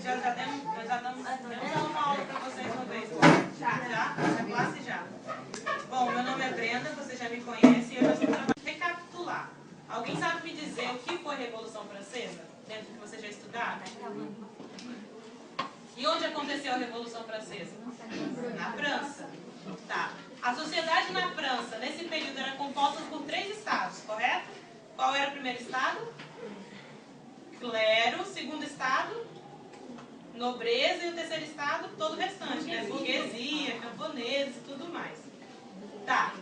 Já damos uma aula para vocês uma vez. Já? Essa classe já. Bom, meu nome é Brenda, você já me conhece e eu já estou trabalhando. Recapitular. Alguém sabe me dizer o que foi a Revolução Francesa? Dentro do que você já estudaram? E onde aconteceu a Revolução Francesa? Na França. Tá. A sociedade na França, nesse período, era composta por 3 estados, correto? Qual era o primeiro estado? Clero. Segundo estado? Nobreza. E o terceiro estado? Todo o restante, né? Burguesia, camponeses e tudo mais. Tá.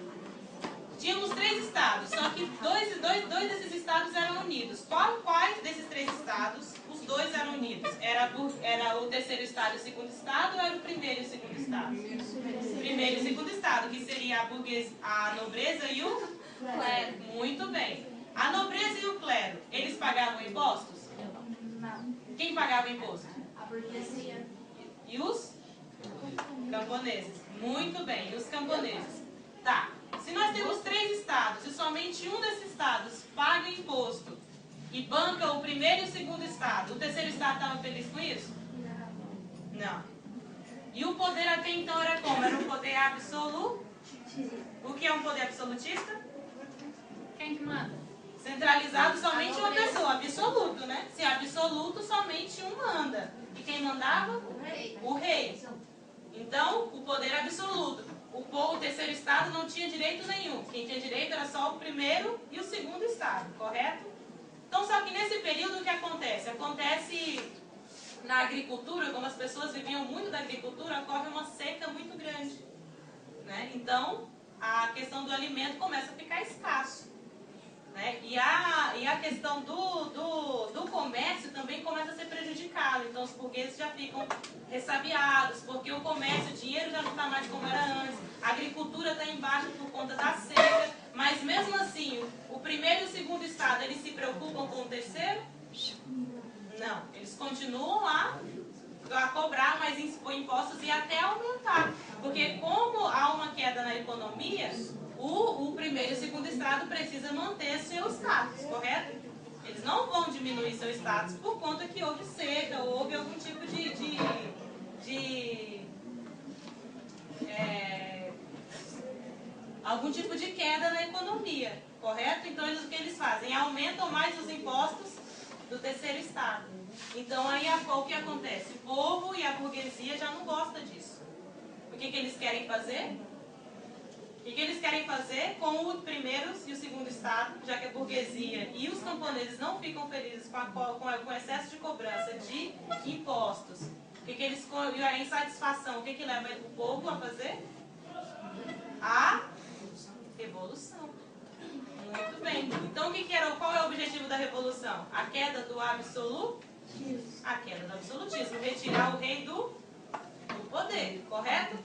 Tínhamos 3 estados, só que dois desses estados eram unidos. Quais desses 3 estados, os 2 eram unidos? Era o terceiro estado e o segundo estado, ou era o primeiro e o segundo estado? Primeiro e o segundo estado, que seria a nobreza e o clero. Muito bem. A nobreza e o clero, eles pagavam impostos? Não. Quem pagava imposto? A burguesia. E os camponeses. Muito bem, e os camponeses. Tá. Se nós temos 3 estados e somente um desses estados paga imposto e banca o primeiro e o segundo estado, o terceiro estado estava feliz com isso? Não. E o poder até então era como? Era um poder absoluto? O que é um poder absolutista? Quem que manda? Centralizado somente uma pessoa, absoluto, né? Se é absoluto, somente um manda. E quem mandava? O rei. O rei. Então, o poder absoluto. O terceiro estado não tinha direito nenhum. Quem tinha direito era só o primeiro e o segundo estado, correto? Então, só que nesse período o que acontece? Acontece na agricultura, como as pessoas viviam muito da agricultura, ocorre uma seca muito grande, né? Então, a questão do alimento começa a ficar escasso, né? E a questão do comércio também começa a ser prejudicada. Então, os burgueses já ficam ressabiados, porque o comércio, o dinheiro já não está mais como era antes, a agricultura está embaixo por conta da seca, mas mesmo assim, o primeiro e o segundo estado, eles se preocupam com o terceiro? Não, eles continuam a cobrar mais impostos e até aumentar, porque como há uma queda na economia, o primeiro e o segundo estado precisa manter seu status, correto? Eles não vão diminuir seu status por conta que houve seca, ou houve algum tipo algum tipo de queda na economia, correto? Então, o que eles fazem? Aumentam mais os impostos do terceiro estado. Então, aí o que acontece? O povo e a burguesia já não gostam disso. O que eles querem fazer? O que eles querem fazer com o primeiro e o segundo estado, já que a burguesia e os camponeses não ficam felizes com o excesso de cobrança de impostos? E a insatisfação, o que leva o povo a fazer? A revolução. Muito bem. Então, qual é o objetivo da revolução? A queda do absolutismo. A queda do absolutismo. Retirar o rei do poder, correto?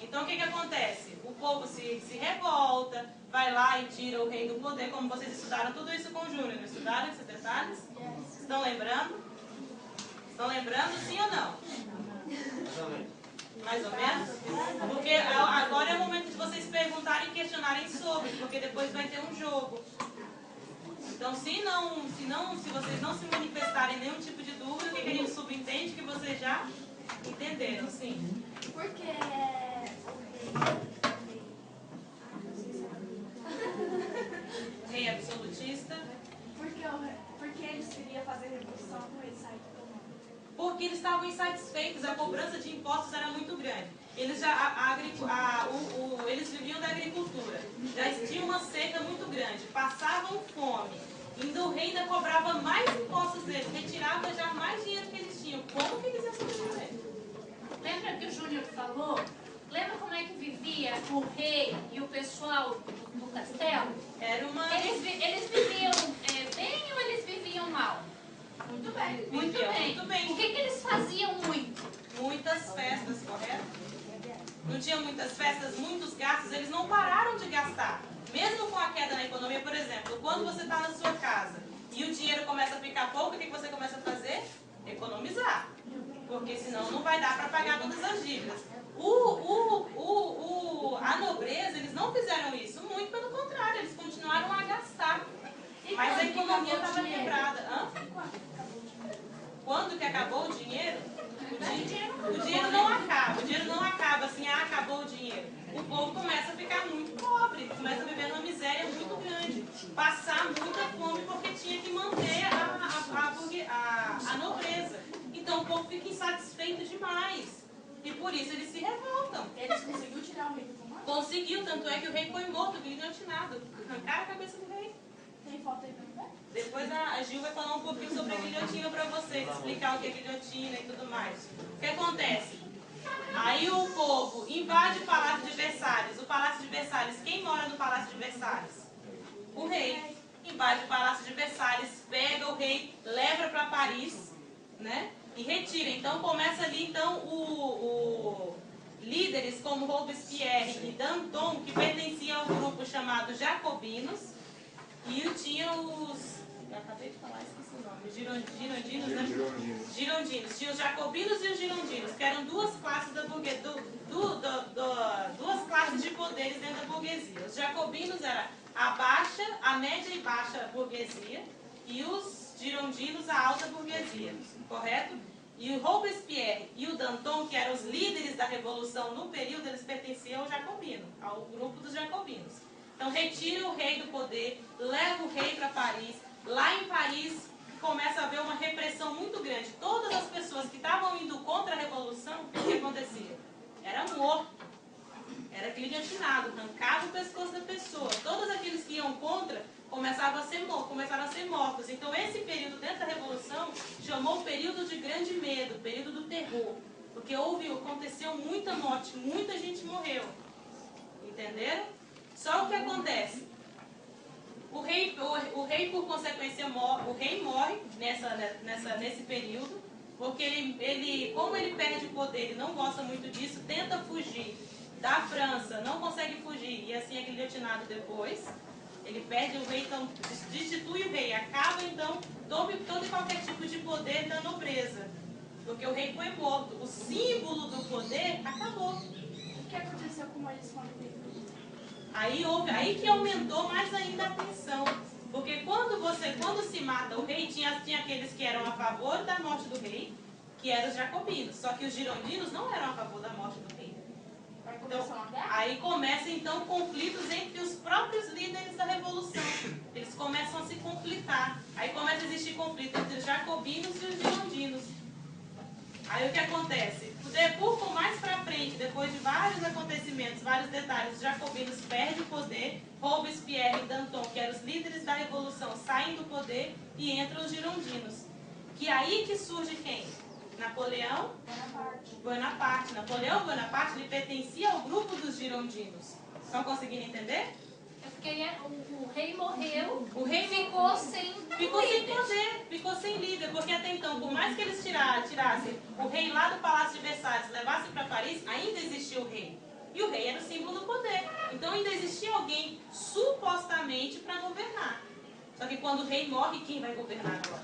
Então, o que acontece? O povo se revolta, vai lá e tira o rei do poder, como vocês estudaram tudo isso com o Júnior. Não estudaram esses detalhes? Estão lembrando? Estão lembrando, sim ou não? Mais ou menos? Porque agora é o momento de vocês perguntarem e questionarem sobre, porque depois vai ter um jogo. Então, se vocês não se manifestarem nenhum tipo de dúvida, o que a gente subentende que vocês já entenderam, sim? Porque Rei absolutista. Porque eles queriam fazer revolução com ele sair do comando. Porque eles estavam insatisfeitos, a cobrança de impostos era muito grande. Eles viviam da agricultura, já tinha uma seca muito grande, passavam fome, ainda o rei ainda cobrava mais impostos deles, retirava já mais dinheiro que eles tinham. Como que eles iam sobreviver? Lembra que o Júnior falou? Lembra como é que vivia o rei e o pessoal do castelo? Era uma... Eles viviam bem ou eles viviam mal? Muito bem. Muito bem. O que eles faziam muito? Muitas festas, correto? Não tinha muitas festas, muitos gastos, eles não pararam de gastar. Mesmo com a queda na economia, por exemplo, quando você está na sua casa e o dinheiro começa a ficar pouco, o que você começa a fazer? Economizar. Porque senão não vai dar para pagar todas as dívidas. A nobreza, eles não fizeram isso, muito pelo contrário, eles continuaram a gastar. Mas a economia estava quebrada. Quando que acabou o dinheiro? O dinheiro não acaba. O dinheiro não acaba assim, acabou o dinheiro. O povo começa a ficar muito pobre, começa a viver numa miséria muito grande, passar muita fome porque tinha que manter a nobreza. Então o povo fica insatisfeito demais. E por isso eles se revoltam. Eles conseguiram tirar o rei do comando? Conseguiu, tanto é que o rei foi morto, guilhotinado. Arrancaram a cabeça do rei. Tem foto aí pra ver? Depois a Gil vai falar um pouquinho sobre a guilhotina para vocês, explicar o que é guilhotina e tudo mais. O que acontece? Aí o povo invade o Palácio de Versalhes. O Palácio de Versalhes, quem mora no Palácio de Versalhes? O rei. Invade o Palácio de Versalhes, pega o rei, leva para Paris, né? E retira. Então começa ali então líderes como Robespierre e Danton, que pertenciam ao grupo chamado Jacobinos, e tinha os... Eu acabei de falar, esqueci o nome. Girondinos, né? Girondinos. Tinha os jacobinos e os girondinos, que eram duas classes da burguesia, duas classes de poderes dentro da burguesia. Os jacobinos eram a média e baixa burguesia, e os girondinos a alta burguesia, correto? E o Robespierre e o Danton, que eram os líderes da revolução no período, eles pertenciam ao jacobino, ao grupo dos jacobinos. Então retira o rei do poder, leva o rei para Paris. Lá em Paris começa a haver uma repressão muito grande. Todas as pessoas que estavam indo contra a revolução, o que acontecia? Era morto, era guilhotinado, arrancava o pescoço da pessoa. Todos aqueles que iam contra começaram a ser mortos. Então esse período dentro da revolução chamou o período de grande medo, período do terror. Porque aconteceu muita morte, muita gente morreu. Entenderam? Só o que acontece? O rei por consequência, morre nesse período, porque como ele perde o poder, ele não gosta muito disso, tenta fugir da França, não consegue fugir, e assim é guilhotinado depois. Ele perde o rei, então destitui o rei, acaba então todo e qualquer tipo de poder da nobreza, porque o rei foi morto, o símbolo do poder acabou. O que aconteceu com eles quando ele foi? Aí que aumentou mais ainda a tensão. Porque quando se mata o rei, tinha aqueles que eram a favor da morte do rei, que eram os jacobinos. Só que os girondinos não eram a favor da morte do rei. Então, aí começam então conflitos entre os próprios líderes da revolução. Eles começam a se conflitar. Aí começa a existir conflito entre os jacobinos e os girondinos. Aí o que acontece? Mais pra frente, depois de vários acontecimentos, vários detalhes, os jacobinos perdem o poder, Robespierre e Danton, que eram os líderes da revolução, saem do poder e entram os girondinos. Que aí que surge quem? Napoleão Bonaparte. Napoleão Bonaparte, ele pertencia ao grupo dos girondinos. Estão conseguindo entender? É porque o rei morreu, o rei ficou sem poder, ficou sem líder, porque até então, por mais que eles tirassem o rei lá do Palácio de Versalhes, levassem para Paris, ainda existia o rei. E o rei era o símbolo do poder. Então ainda existia alguém supostamente para governar. Só que quando o rei morre, quem vai governar agora?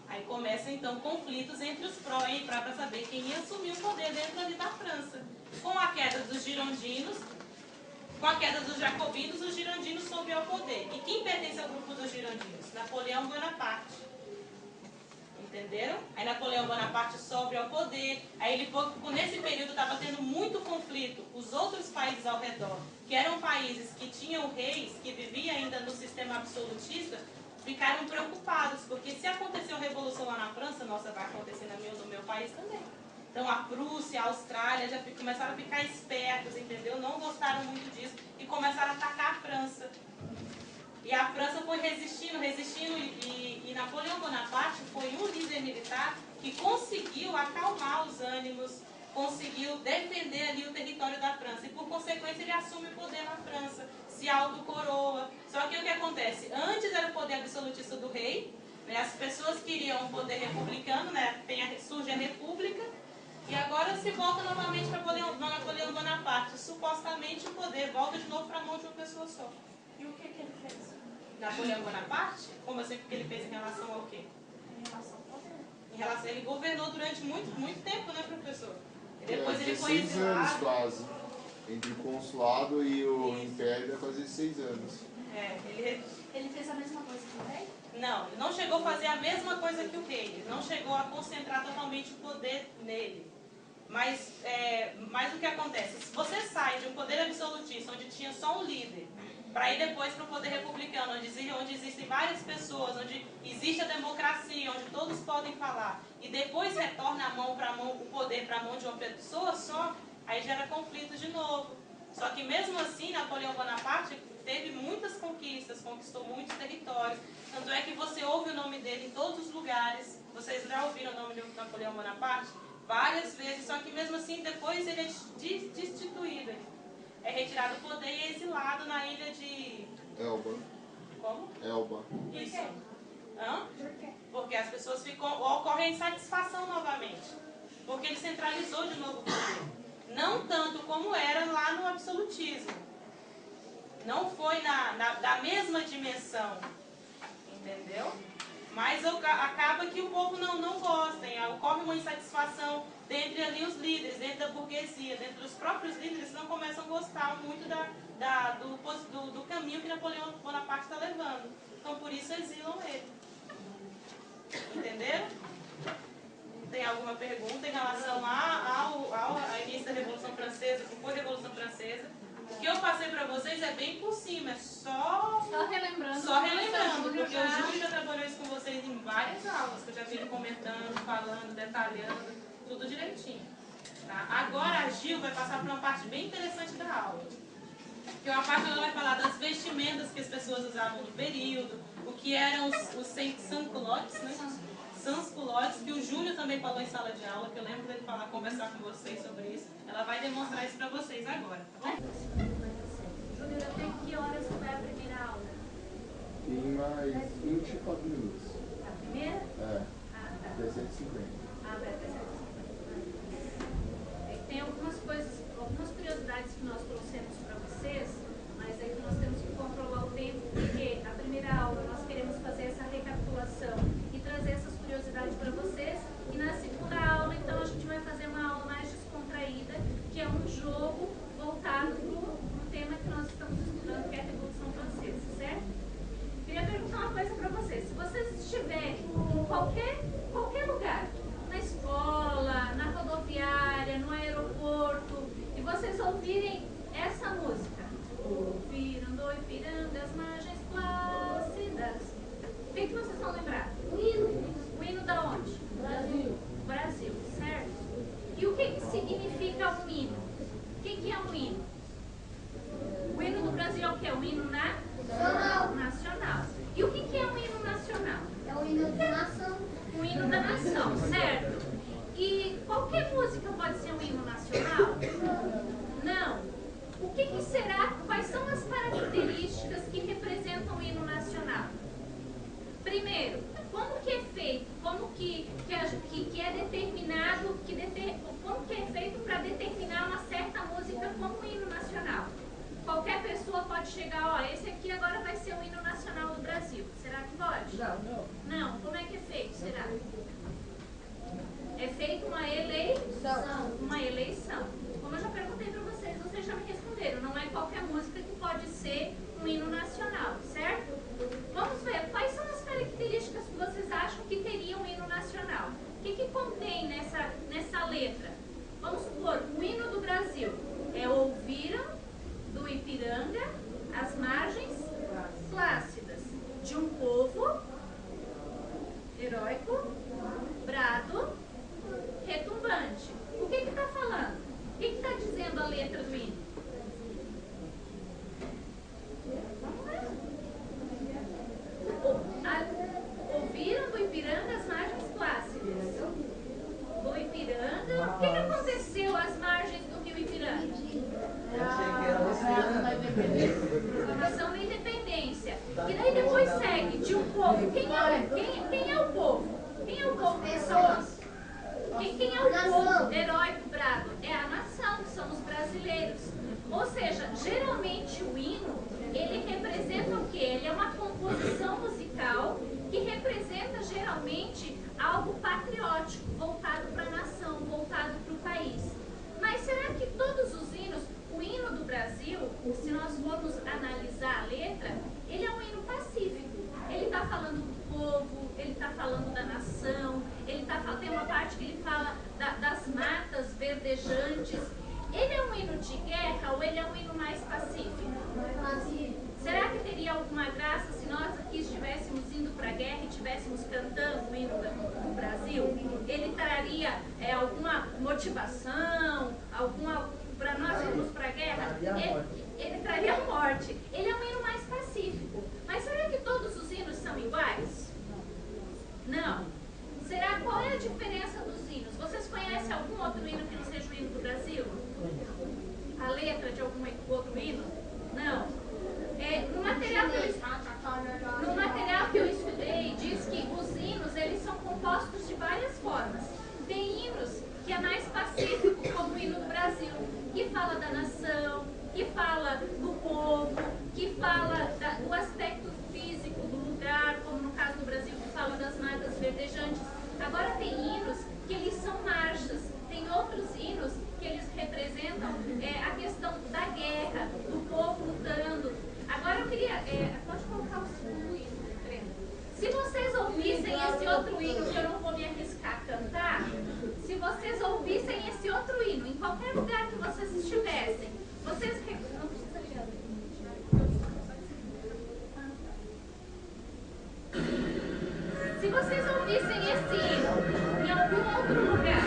Aí começam então conflitos entre os para saber quem ia assumir o poder dentro ali da França. Com a queda dos girondinos, com a queda dos jacobinos, os girondinos sobe ao poder. E quem pertence ao grupo dos girondinos? Napoleão Bonaparte. Entenderam? Aí Napoleão Bonaparte sobe ao poder. Aí nesse período estava tendo muito conflito. Os outros países ao redor, que eram países que tinham reis, que viviam ainda no sistema absolutista, ficaram preocupados. Porque se aconteceu revolução lá na França, nossa, vai acontecer no meu país também. Então a Prússia, a Austrália já começaram a ficar espertos, entendeu? Não gostaram muito disso e começaram a atacar a França. E a França foi resistindo, e Napoleão Bonaparte foi um líder militar que conseguiu acalmar os ânimos, conseguiu defender ali o território da França. E por consequência ele assume o poder na França, se autocoroa. Só que o que acontece? Antes era o poder absolutista do rei, né? As pessoas queriam um poder republicano, né? Surge a república. E agora se volta novamente para Napoleão Bonaparte. Supostamente o poder volta de novo para a mão de uma pessoa só. E o que ele fez? Napoleão Bonaparte? Como assim? O que ele fez em relação ao quê? Em relação ao poder. Ele governou durante muito tempo, né, professor? E depois ele foi 16 anos exilado. quase. Entre o consulado e o império, é quase 16 anos. Ele fez a mesma coisa que o rei? Não, ele não chegou a fazer a mesma coisa que o rei. Ele não chegou a concentrar totalmente o poder nele. Mas o que acontece? Se você sai de um poder absolutista, onde tinha só um líder, para ir depois para o poder republicano, onde existem várias pessoas, onde existe a democracia, onde todos podem falar, e depois retorna o poder para a mão de uma pessoa só, aí gera conflito de novo. Só que mesmo assim, Napoleão Bonaparte teve muitas conquistas, conquistou muitos territórios. Tanto é que você ouve o nome dele em todos os lugares. Vocês já ouviram o nome de Napoleão Bonaparte? Várias vezes, só que mesmo assim depois ele é destituído. É retirado do poder e é exilado na ilha de... Elba. Como? Elba. Isso. Hã? Por quê? Porque as pessoas ocorre a insatisfação novamente. Porque ele centralizou de novo o poder. Não tanto como era lá no absolutismo. Não foi da mesma dimensão. Entendeu? Mas acaba que o povo não gosta. Ocorre uma insatisfação dentre ali os líderes, dentro da burguesia, dentro dos próprios líderes, não começam a gostar muito do caminho que Napoleão Bonaparte está levando. Então, por isso, exilam ele. Entenderam? Tem alguma pergunta em relação ao início da Revolução Francesa, que foi a Revolução Francesa? O que eu passei para vocês é bem por cima, é só relembrando. Porque o Júlio já trabalhou isso com vocês em várias aulas, que eu já vi ele comentando, falando, detalhando, tudo direitinho. Tá? Agora a Gil vai passar por uma parte bem interessante da aula. Que é uma parte que ela vai falar das vestimentas que as pessoas usavam no período, o que eram os sans-culottes, né? Sans-culottes, que o Júlio também falou em sala de aula, que eu lembro dele conversar com vocês sobre isso. Ela vai demonstrar isso para vocês agora, tá bom? Júnior, até que horas vai a primeira aula? Em mais 24 minutos. A primeira? É. Ah, tá. 17h50. Ah, vai até 7h50. Tem algumas coisas, algumas curiosidades que nós trouxemos para vocês, mas é que nós temos que controlar o tempo, porque a primeira aula nós queremos fazer essa recapitulação e trazer essas curiosidades para vocês, e na segunda aula, então, a gente vai fazer uma aula mais descontraída, que é um jogo voltado para o tema que nós estamos estudando, que é a Revolução Francesa, certo? Queria perguntar uma coisa para vocês. Se vocês estiverem em qualquer lugar, na escola, na rodoviária, no aeroporto, e vocês ouvirem essa música, ouviram do Ipiranga as margens plácidas, o que vocês vão lembrar? O hino. O hino da onde? Brasil. Brasil, certo? E o que significa um hino? O que é um hino? O hino do Brasil é o quê? Um hino nacional. E o que é um hino nacional? É o hino da nação. O hino da nação, certo? E qualquer música pode ser um hino nacional? Não. O que será? Quais são as características que representam o hino nacional? Primeiro, como que é feito? Como que é determinado? Como que é feito para determinar uma certa música como hino nacional? Qualquer pessoa pode chegar, ó, esse aqui agora vai ser o hino nacional do Brasil. Será que pode? Não. Não. Como é que é feito, será? É feita uma eleição. Uma eleição. Como eu já perguntei para vocês já me responderam. Não é qualquer música que pode ser um hino nacional, certo? Vamos ver, quais são as características que vocês acham que teria um hino nacional? O que contém nessa letra? Vamos supor, o hino do Brasil é ouviram do Ipiranga as margens plácidas de um povo heróico, brado, retumbante. O que está falando? O que está dizendo a letra do hino? Vamos ver. Ouviram do Ipiranga as margens plácidas. Do Ipiranga. O que aconteceu às margens do rio Ipiranga? Proclamação da independência. E daí depois segue de um povo. Quem é o povo? Quem é o povo? Pessoas. Quem é o povo heróico brado? É a nação, são os brasileiros. Ou seja, geralmente o hino, ele representa o quê? Ele é uma composição musical que representa geralmente algo patriótico, voltado para a nação, voltado para o país. Mas será que todos os hinos, o hino do Brasil, se nós formos analisar verdejantes. Ele é um hino de guerra ou ele é um hino mais pacífico? Será que teria alguma graça se nós aqui estivéssemos indo para a guerra e estivéssemos cantando o hino do Brasil? Ele traria alguma motivação, para nós irmos para a guerra? Ele traria a morte. Ele é um hino mais pacífico. Mas será que todos os hinos são iguais? Não. Será qual é a diferença dos hinos? Vocês conhecem algum outro hino que não seja o hino do Brasil? A letra de algum outro hino? Não. No material que eu estudei, diz que os hinos eles são compostos de várias formas. Tem hinos que é mais pacífico, como o hino do Brasil, que fala da nação, que fala do povo, que fala do aspecto físico do lugar, como no caso do Brasil, que fala das matas verdejantes. Agora tem hinos que eles são marchas, tem outros hinos que eles representam a questão da guerra, do povo lutando. Agora eu queria, pode colocar o segundo hino, Brenda. Se vocês ouvissem esse outro hino, que eu não vou me arriscar a cantar, se vocês ouvissem esse outro hino, em qualquer lugar que vocês estivessem, vocês... Não precisa ligar. Se vocês ouvissem esse hino em algum outro lugar...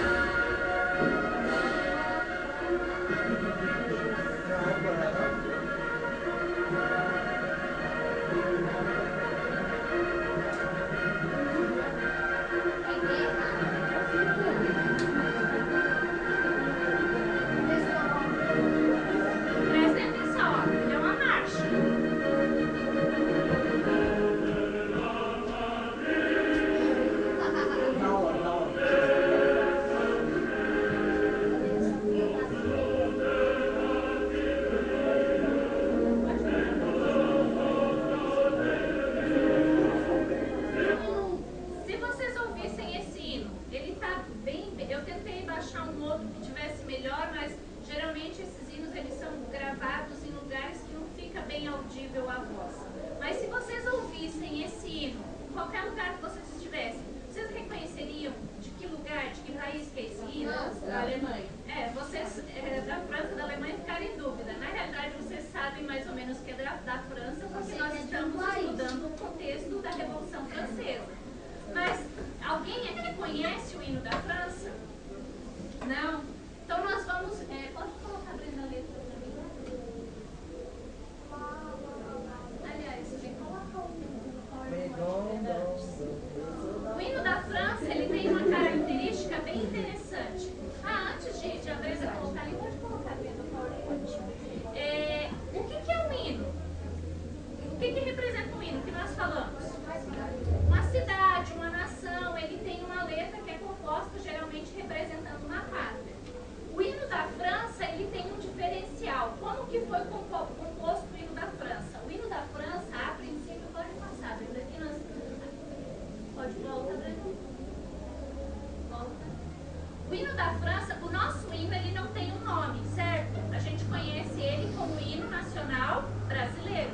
O hino da França, o nosso hino, ele não tem um nome, certo? A gente conhece ele como hino nacional brasileiro.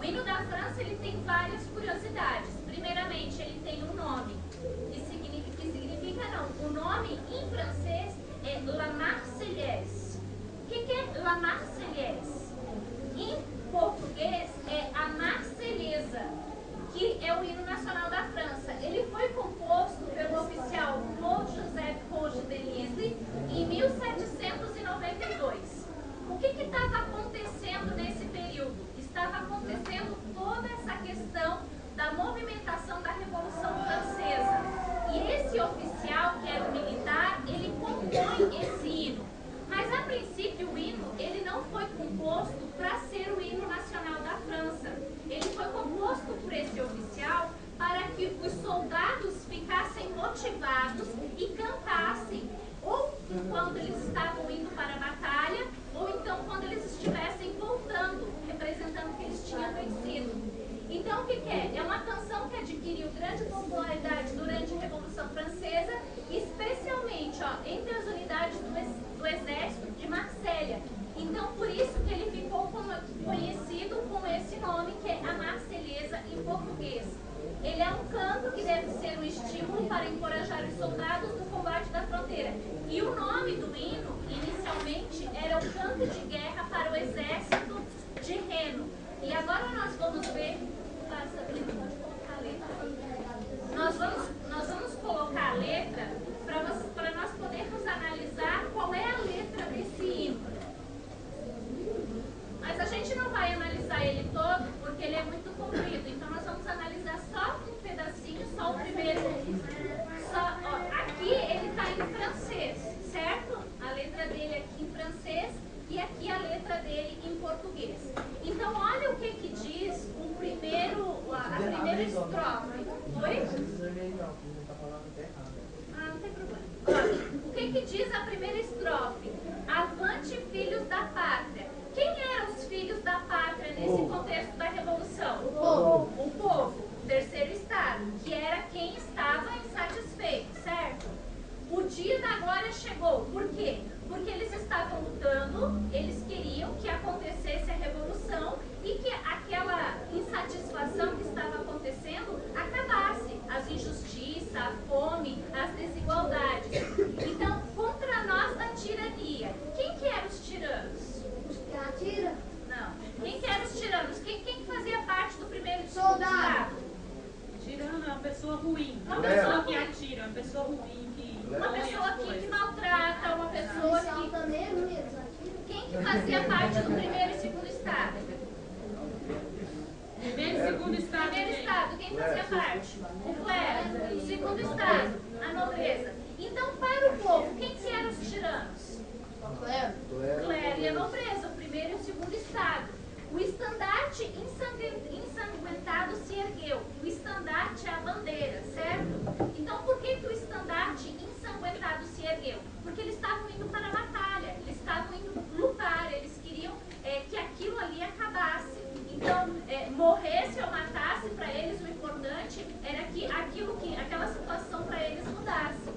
O hino da França, ele tem várias curiosidades. Primeiramente, ele tem um nome, o nome em francês é La Marseillaise. O que é La Marseillaise? Em português é a Marselhesa, que é o hino nacional da França. Ele foi composto pelo oficial Claude Joseph Roger de Lisle em 1792. O que estava acontecendo nesse período? Estava acontecendo toda essa questão da movimentação da Revolução Francesa. E esse oficial, que era o militar, ele compõe esse hino. Mas, a princípio, o hino ele não foi composto para ser o hino nacional da França. Ele foi composto por esse oficial para que os soldados ficassem motivados e cantassem, ou quando eles estavam indo para a batalha, ou então quando eles estivessem voltando, representando que eles tinham vencido. Então, o que é? É uma canção que adquiriu grande popularidade durante a Revolução Francesa, especialmente entre as unidades do exército de Marselha. Então, por isso que ele ficou conhecido com esse nome, que é a Marselhesa em português. Ele é um canto que deve ser um estímulo para encorajar os soldados no combate da fronteira. E o nome do hino o exército de Reno. E agora nós vamos ver, Sabrina, pode colocar a letra. Nós vamos colocar a letra para nós podermos analisar qual é a letra desse hino. Mas a gente não vai analisar ele todo porque ele é muito comprido. Então nós vamos analisar só um pedacinho, só o primeiro. Aqui ele está em francês, certo? A letra dele aqui em francês e aqui a letra dele em português. Então olha o que diz a primeira estrofe. Oi? Ah, não tem problema. Olha, o que diz a primeira estrofe? Avante, filhos da pátria. Quem eram os filhos da pátria nesse contexto da Revolução? O povo, o terceiro estado, que era quem estava insatisfeito, certo? O dia da glória chegou. Por quê? Porque eles estavam lutando, eles queriam que acontecesse a Revolução e que aquela insatisfação que estava acontecendo acabasse. As injustiças, a fome, as desigualdades. Então, contra nós a tirania. Quem que eram os tiranos? Não. Quem que eram os tiranos? Quem fazia parte do primeiro e segundo estado? Tirano é uma pessoa ruim. Uma pessoa que atira, uma pessoa ruim uma pessoa que maltrata, uma pessoa que... Quem que fazia parte do primeiro e segundo estado? Primeiro e segundo estado. Primeiro estado, quem fazia parte? O clero. O segundo estado, a nobreza. Então, para o povo, quem que eram os tiranos? O clero e a nobreza, o primeiro e o segundo estado. O estandarte ensanguentado se ergueu. O estandarte é a bandeira, certo? Então, por que o estandarte ensanguentado se ergueu? Porque eles estavam indo para a batalha, eles estavam indo lutar, eles queriam que aquilo ali acabasse. Então, morresse ou matasse, para eles o importante era que aquela situação para eles mudasse.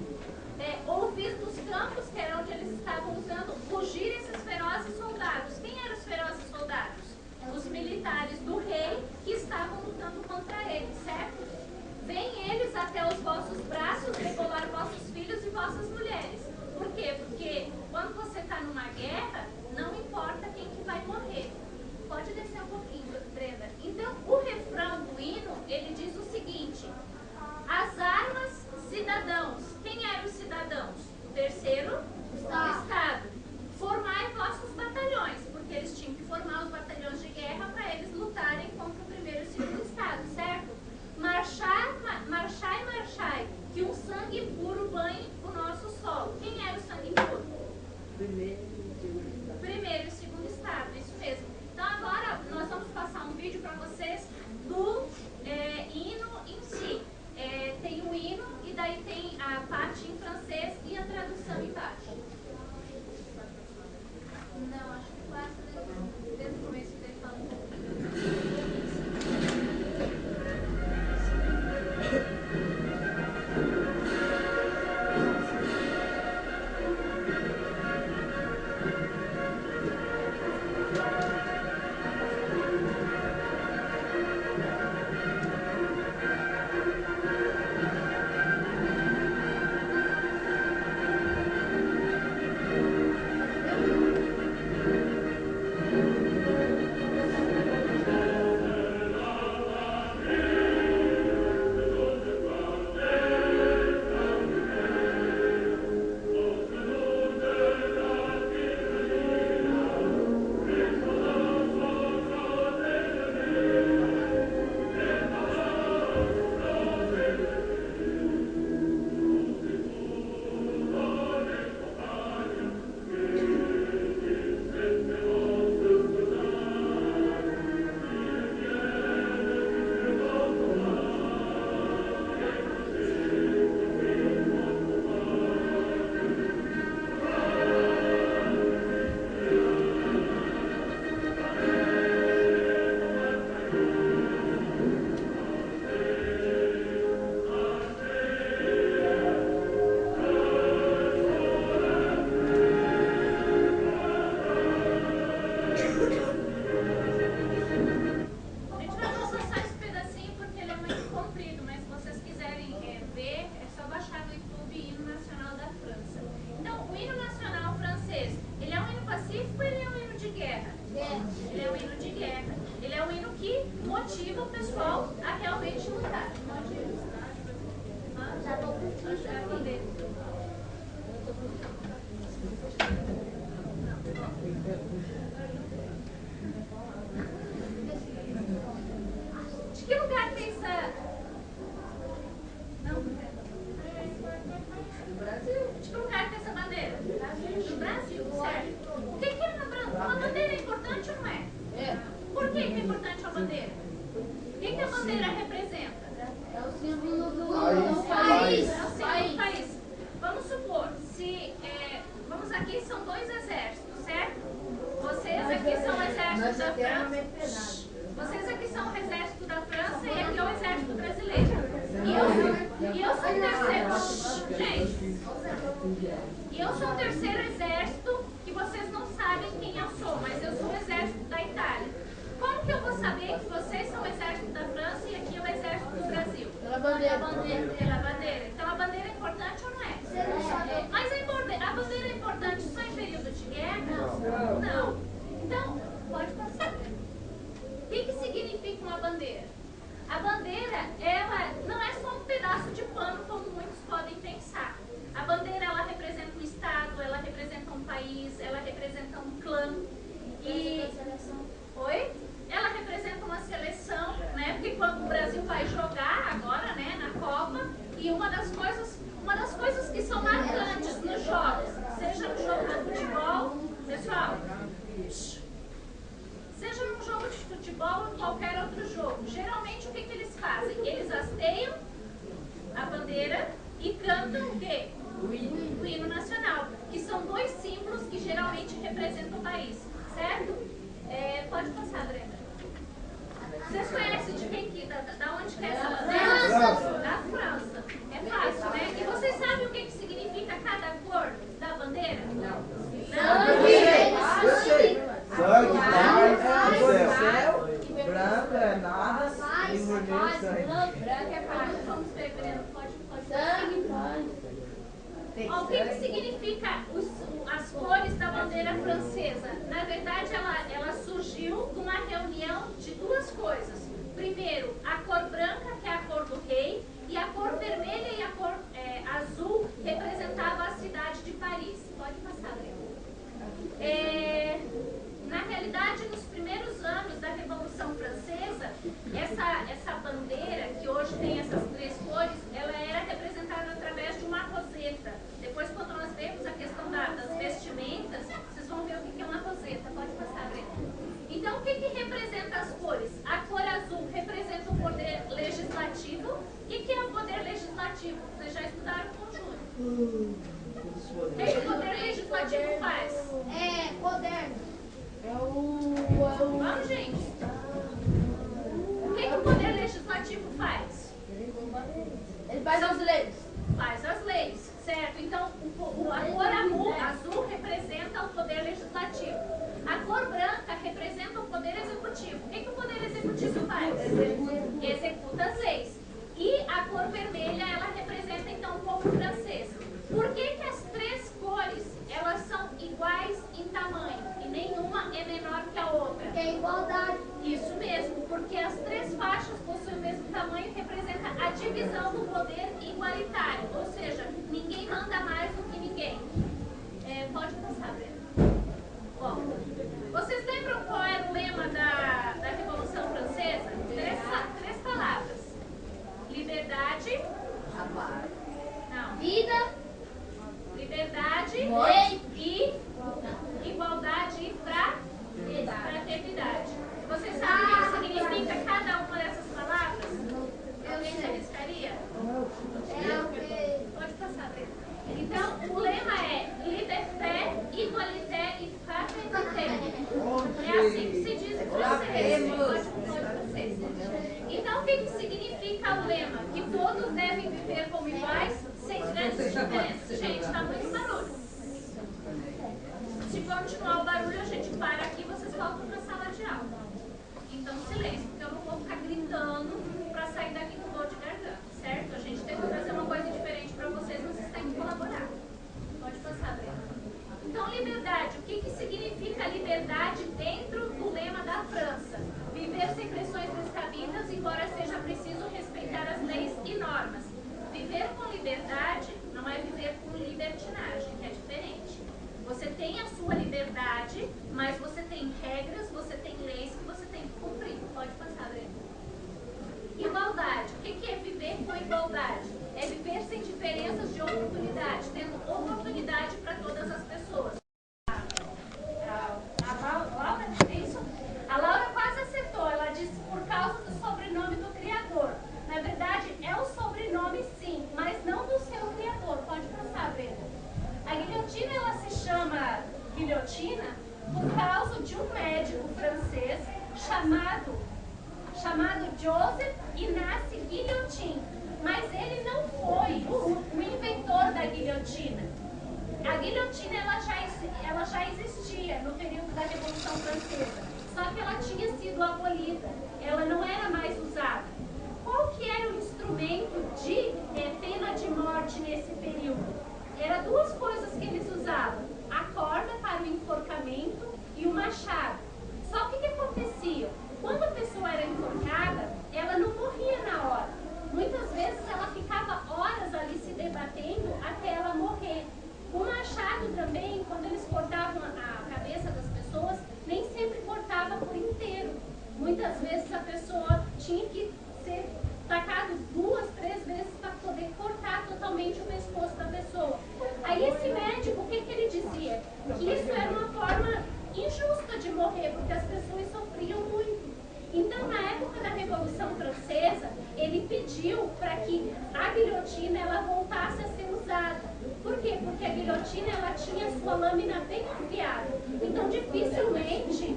Ouvir dos campos, que era onde eles estavam usando, fugir esses ferozes soldados. Quem eram os ferozes soldados? Os militares do rei que estavam lutando contra eles, certo? Vêm eles até os vossos braços degolar vossos filhos e vossas mulheres. Por quê? Porque quando você está numa guerra, não importa quem que vai morrer. Pode descer um pouquinho, Brenda. Então, o refrão do hino, ele diz o seguinte: as armas, cidadãos. Quem eram os cidadãos? O terceiro estado. Formai vossos batalhões, porque eles tinham que formar os batalhões de guerra para eles lutarem contra o primeiro e o segundo estado, certo? Marchai, que um sangue puro banhe o nosso solo. Quem era o sangue puro? Primeiro e segundo estado, isso mesmo. Então agora nós vamos passar um vídeo para vocês do hino em si. Tem o hino e daí tem a parte em francês e a tradução embaixo. motiva o pessoal a realmente lutar. Já vou responder. De que lugar tem essa... Não, do Brasil. De que lugar tem essa bandeira? Do Brasil, certo? O que é uma bandeira? É importante ou não é? Por que é importante a bandeira? O que a bandeira representa? É o símbolo do país. É o símbolo do país. Vamos supor, vamos aqui, são dois exércitos, certo? Vocês aqui são o exército da França. Vocês aqui são o exército da França e aqui é o exército brasileiro. E eu sou o terceiro. Gente, e eu sou o terceiro exército que vocês não sabem quem eu sou, mas eu sou o exército da Itália. Como que eu vou saber que vocês são o exército da França e aqui é o exército do Brasil? Pela bandeira. Pela bandeira. Então a bandeira é importante ou não é? Mas a bandeira é importante só em período de guerra? Não. Então, pode passar. O que significa uma bandeira? A bandeira, ela não é só um pedaço de pano, como muitos podem pensar. A bandeira, ela representa um estado, ela representa um país, ela representa um clã. Oi? Ela representa uma seleção, né? Porque quando o Brasil vai jogar agora, né, na Copa, e uma das coisas que são marcantes nos jogos, seja no jogo de futebol, pessoal, seja num jogo de futebol ou em qualquer outro jogo, geralmente o que eles fazem? Eles hasteiam a bandeira e cantam o quê? O hino nacional, que são dois símbolos que geralmente representam o país, certo? Pode passar, Brenda. Vocês conhecem de quem que, da onde que é essa bandeira? Da França. É fácil, né? E vocês sabem o que significa cada cor da bandeira? Não. Eu sei. Sangue, paz, céu, branco é nada, e vermelho sangue. Branco é paz. Vamos ver, Brenda. Pode Sangue, paz. O que significa as cores da bandeira francesa? Na verdade, ela surgiu de uma reunião de duas coisas. Primeiro, a cor branca, que é a cor do rei, e a cor vermelha e a cor azul representava a cidade de Paris. Pode passar, Breno. Na realidade, nos primeiros anos da Revolução Francesa, essa bandeira, que hoje tem essas três cores, ela era representada através de uma roseta. Depois, quando nós vemos a questão das vestimentas, vocês vão ver o que é uma roseta. Pode passar, Breno. Então, o que representa as cores? A cor azul representa o poder legislativo. O que é o poder legislativo? Vocês já estudaram com o Júnior. O que o poder legislativo faz? Poder. Vamos, gente. O que o poder legislativo faz? Ele faz as leis. Faz as leis, certo? Então, a cor azul representa o poder legislativo. A cor branca representa o poder executivo. O que o poder executivo faz? Executa as leis. E a cor vermelha, ela representa, então, o povo francês. Por que as três cores, elas são iguais em tamanho e nenhuma é menor que a outra? Tem igualdade. Isso mesmo, porque as três faixas possuem o mesmo tamanho e representa a divisão do poder igualitário, ou seja, ninguém manda mais do que ninguém. Pode passar, Breno. Bom, vocês lembram qual era o lema da Revolução Francesa? Três palavras. Liberdade. Não. Vida. Liberdade. Lei. E igualdade e fraternidade. Vocês sabem o que significa cada uma dessas palavras? Alguém se arriscaria? Pode passar, Breno. Então, o lema é liberté, igualité e fraternité. É assim que se diz em francês. Pode ser. Então, o que significa o lema? Que todos devem viver como iguais, sem grandes diferenças. Gente, está muito barulho. Se continuar o barulho, a gente para aqui e vocês voltam para a sala de aula. Então, silêncio, porque eu não vou ficar gritando para sair daqui com dor de garganta, certo? A gente tenta trazer uma coisa diferente para vocês, mas vocês têm que colaborar. Pode passar, Breno. Então, liberdade. O que significa liberdade dentro do lema da França? Viver sem pressões descabidas chamado Joseph Ignace Guillotin. Mas ele não foi o inventor da guilhotina. A guilhotina ela já existia no período da Revolução Francesa, só que ela tinha sido abolida, ela não era mais usada. Qual que era o instrumento de pena de morte nesse período? Eram duas coisas que eles usavam: a corda para o enforcamento e o machado. Só que o que acontecia? Quando a pessoa era enforcada, ela não morria na hora. Muitas vezes ela ficava horas ali se debatendo até ela morrer. O machado também, quando eles cortavam a cabeça das pessoas, nem sempre cortava por inteiro. Muitas vezes a pessoa tinha que ser tacado 2, 3 vezes para poder cortar totalmente o pescoço da pessoa. Aí esse médico, o que ele dizia? Que isso era uma forma injusta de morrer, porque as pessoas sofriam muito. Então, na época da Revolução Francesa, ele pediu para que a guilhotina ela voltasse a ser usada. Por quê? Porque a guilhotina ela tinha sua lâmina bem afiada. Então, dificilmente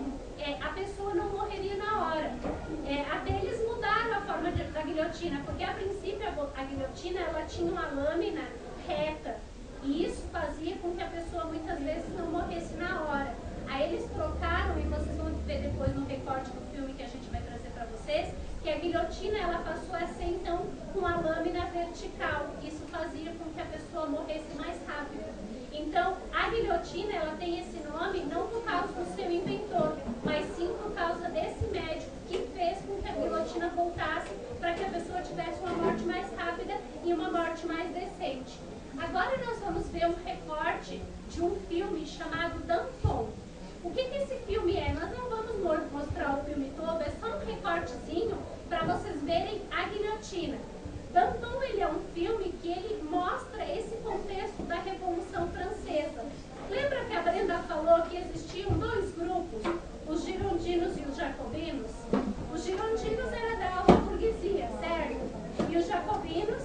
a pessoa não morreria na hora. Até eles mudaram a forma da guilhotina, porque a princípio a guilhotina ela tinha uma lâmina reta. E isso fazia com que a pessoa muitas vezes não morresse na hora. Aí eles trocaram, e vocês vão ver depois no recorte do filme que a gente vai trazer para vocês, que a guilhotina ela passou a ser então com a lâmina vertical. Isso fazia com que a pessoa morresse mais rápido. Então, a guilhotina ela tem esse nome não por causa do seu inventor, mas sim por causa desse médico que fez com que a guilhotina voltasse para que a pessoa tivesse uma morte mais rápida e uma morte mais decente. Agora nós vamos ver um recorte de um filme chamado Danton. O que esse filme é? Nós não vamos mostrar o filme todo, é só um recortezinho para vocês verem a guilhotina. Danton ele é um filme que ele mostra esse contexto da Revolução Francesa. Lembra que a Brenda falou que existiam 2 grupos, os girondinos e os jacobinos? Os girondinos eram da alta burguesia, certo? E os jacobinos?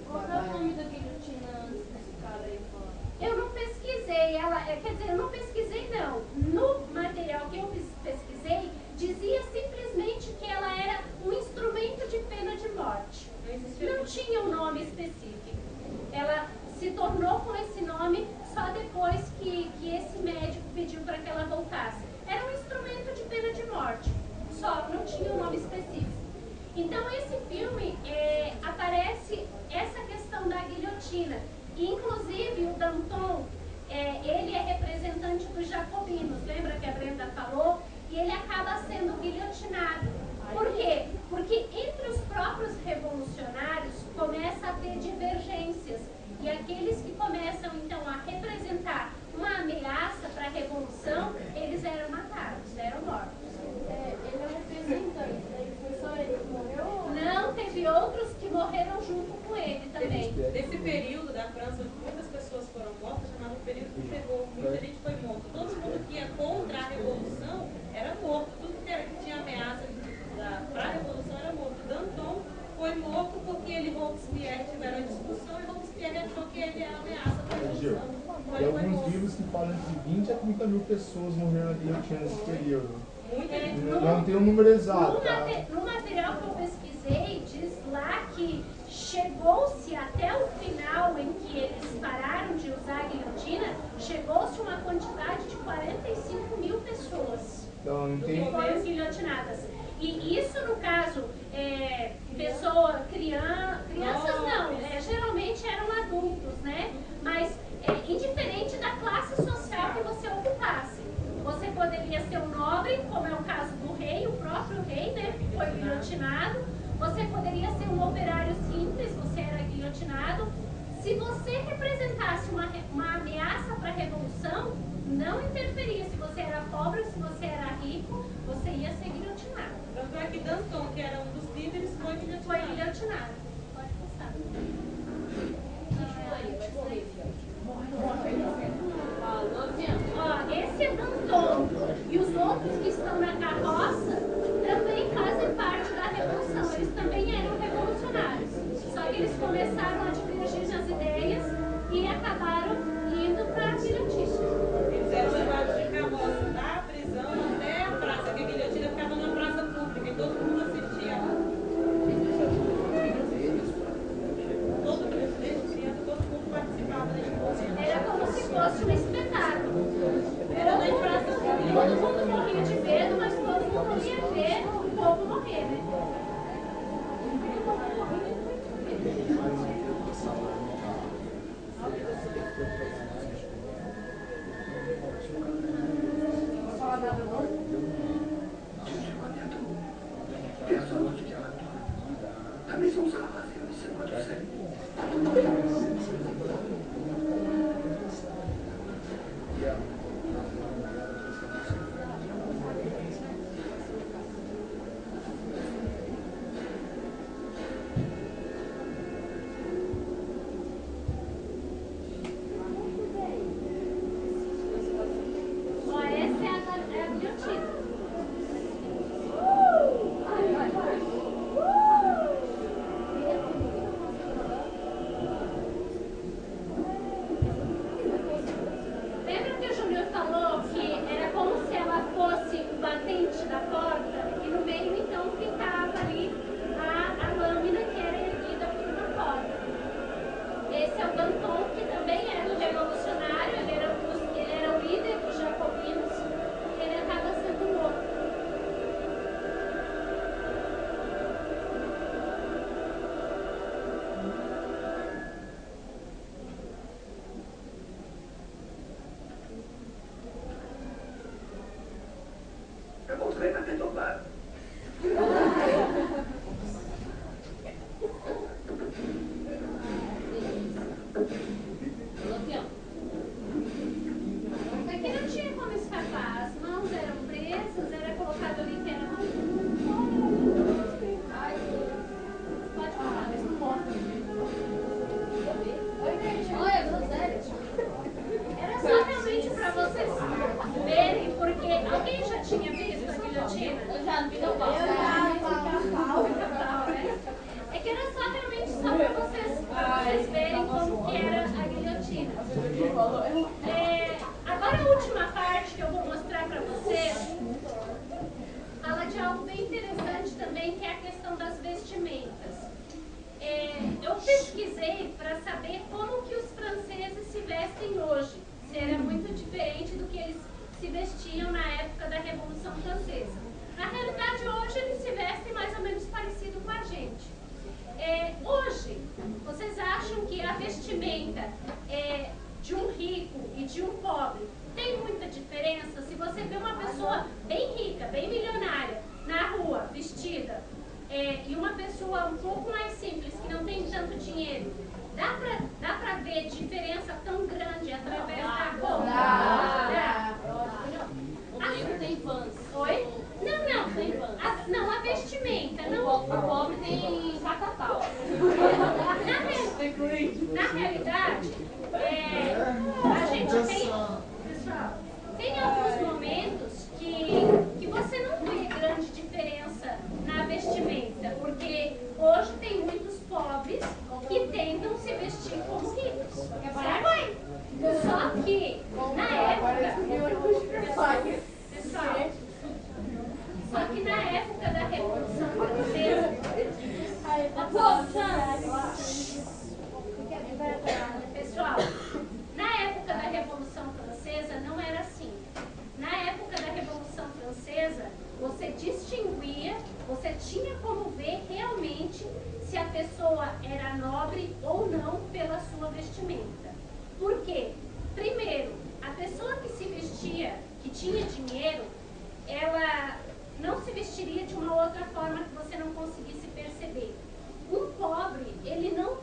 Qual é o nome da guilhotina antes desse cara aí falar? Eu não pesquisei, quer dizer, eu não pesquisei não. No material que eu pesquisei, dizia simplesmente que ela era um instrumento de pena de morte. Não tinha um nome específico. Ela se tornou com esse nome só depois que esse médico pediu para que ela voltasse. Era um instrumento de pena de morte, só não tinha um nome específico. Então esse filme aparece essa questão da guilhotina. Inclusive o Danton, ele é representante dos jacobinos, lembra que a Brenda falou? E ele acaba sendo guilhotinado. Por quê? Porque entre os próprios revolucionários começa a ter divergências. E aqueles que começam então a representar uma ameaça para a revolução, eles eram matados, eram mortos. Ele é um representante, daí foi só ele que morreu? Não, teve outros que morreram junto com ele também. Nesse período da França, onde muitas pessoas foram mortas, chamado período do terror, muita gente foi morta. Todo mundo que ia contra a revolução era morto. Tudo que tinha ameaça para a revolução era morto. Danton foi morto porque ele e Robespierre tiveram discussão e Robespierre achou que ele era ameaça para a revolução. Tem alguns livros que falam de 20 a 30 mil pessoas morreram na guilhotina nesse período. Não tem um número exato. No material que eu pesquisei, diz lá que chegou-se até o final em que eles pararam de usar a guilhotina, chegou-se uma quantidade de 45 mil pessoas Então não tem. que foram guilhotinadas. E isso, no caso, crianças não, geralmente eram adultos, né? Mas indiferente da classe social que você ocupasse. Você poderia ser um nobre, como é o caso do rei, o próprio rei, né? Foi guilhotinado. Você poderia ser um operário simples, você era guilhotinado. Se você representasse uma ameaça para a revolução, não interferia. Se você era pobre, se você era rico, você ia ser guilhotinado. Tanto é que Danton, que era um dos líderes, foi guilhotinado. Foi guilhotinado. Pode passar. Ó, esse é Danton. E os outros que estão na carroça também fazem parte da revolução. Eles também eram revolucionários. Só que eles começaram a divergir nas ideias e acabaram indo para a guilhotina. Eles eram levados de carroça da prisão até a praça, que a guilhotina ficava na praça pública. guilhotina? Eu já não pica pau. É que era só realmente só para vocês verem como que era a guilhotina. Agora a última parte que eu vou mostrar para vocês fala de algo bem interessante também, que é a questão das vestimentas. Eu pesquisei para saber como que os franceses se vestem hoje. Se era muito diferente do que eles se vestiam na época da Revolução Francesa. Na realidade, hoje eles se vestem mais ou menos parecido com a gente. Hoje, vocês acham que a vestimenta de um rico e de um pobre tem muita diferença? Se você vê uma pessoa bem rica, bem milionária, na rua, vestida, e uma pessoa um pouco mais simples, que não tem tanto dinheiro, dá pra ver diferença tão grande através da roupa? Não tem fãs. Oi? Não, a vestimenta. Não. O pobre tem catatal. Na realidade, a gente tem, pessoal, tem alguns momentos que você não vê grande diferença na vestimenta, porque hoje tem muitos pobres que tentam se vestir como ricos. Só que na época da Revolução Francesa, pessoal, na época da Revolução Francesa não era assim. Na época da Revolução Francesa, você distinguia, você tinha como ver realmente se a pessoa era nobre ou não pela sua vestimenta. Por quê? Primeiro, a pessoa que se vestia, que tinha dinheiro, ela não se vestiria de uma outra forma que você não conseguisse perceber. Um pobre, ele não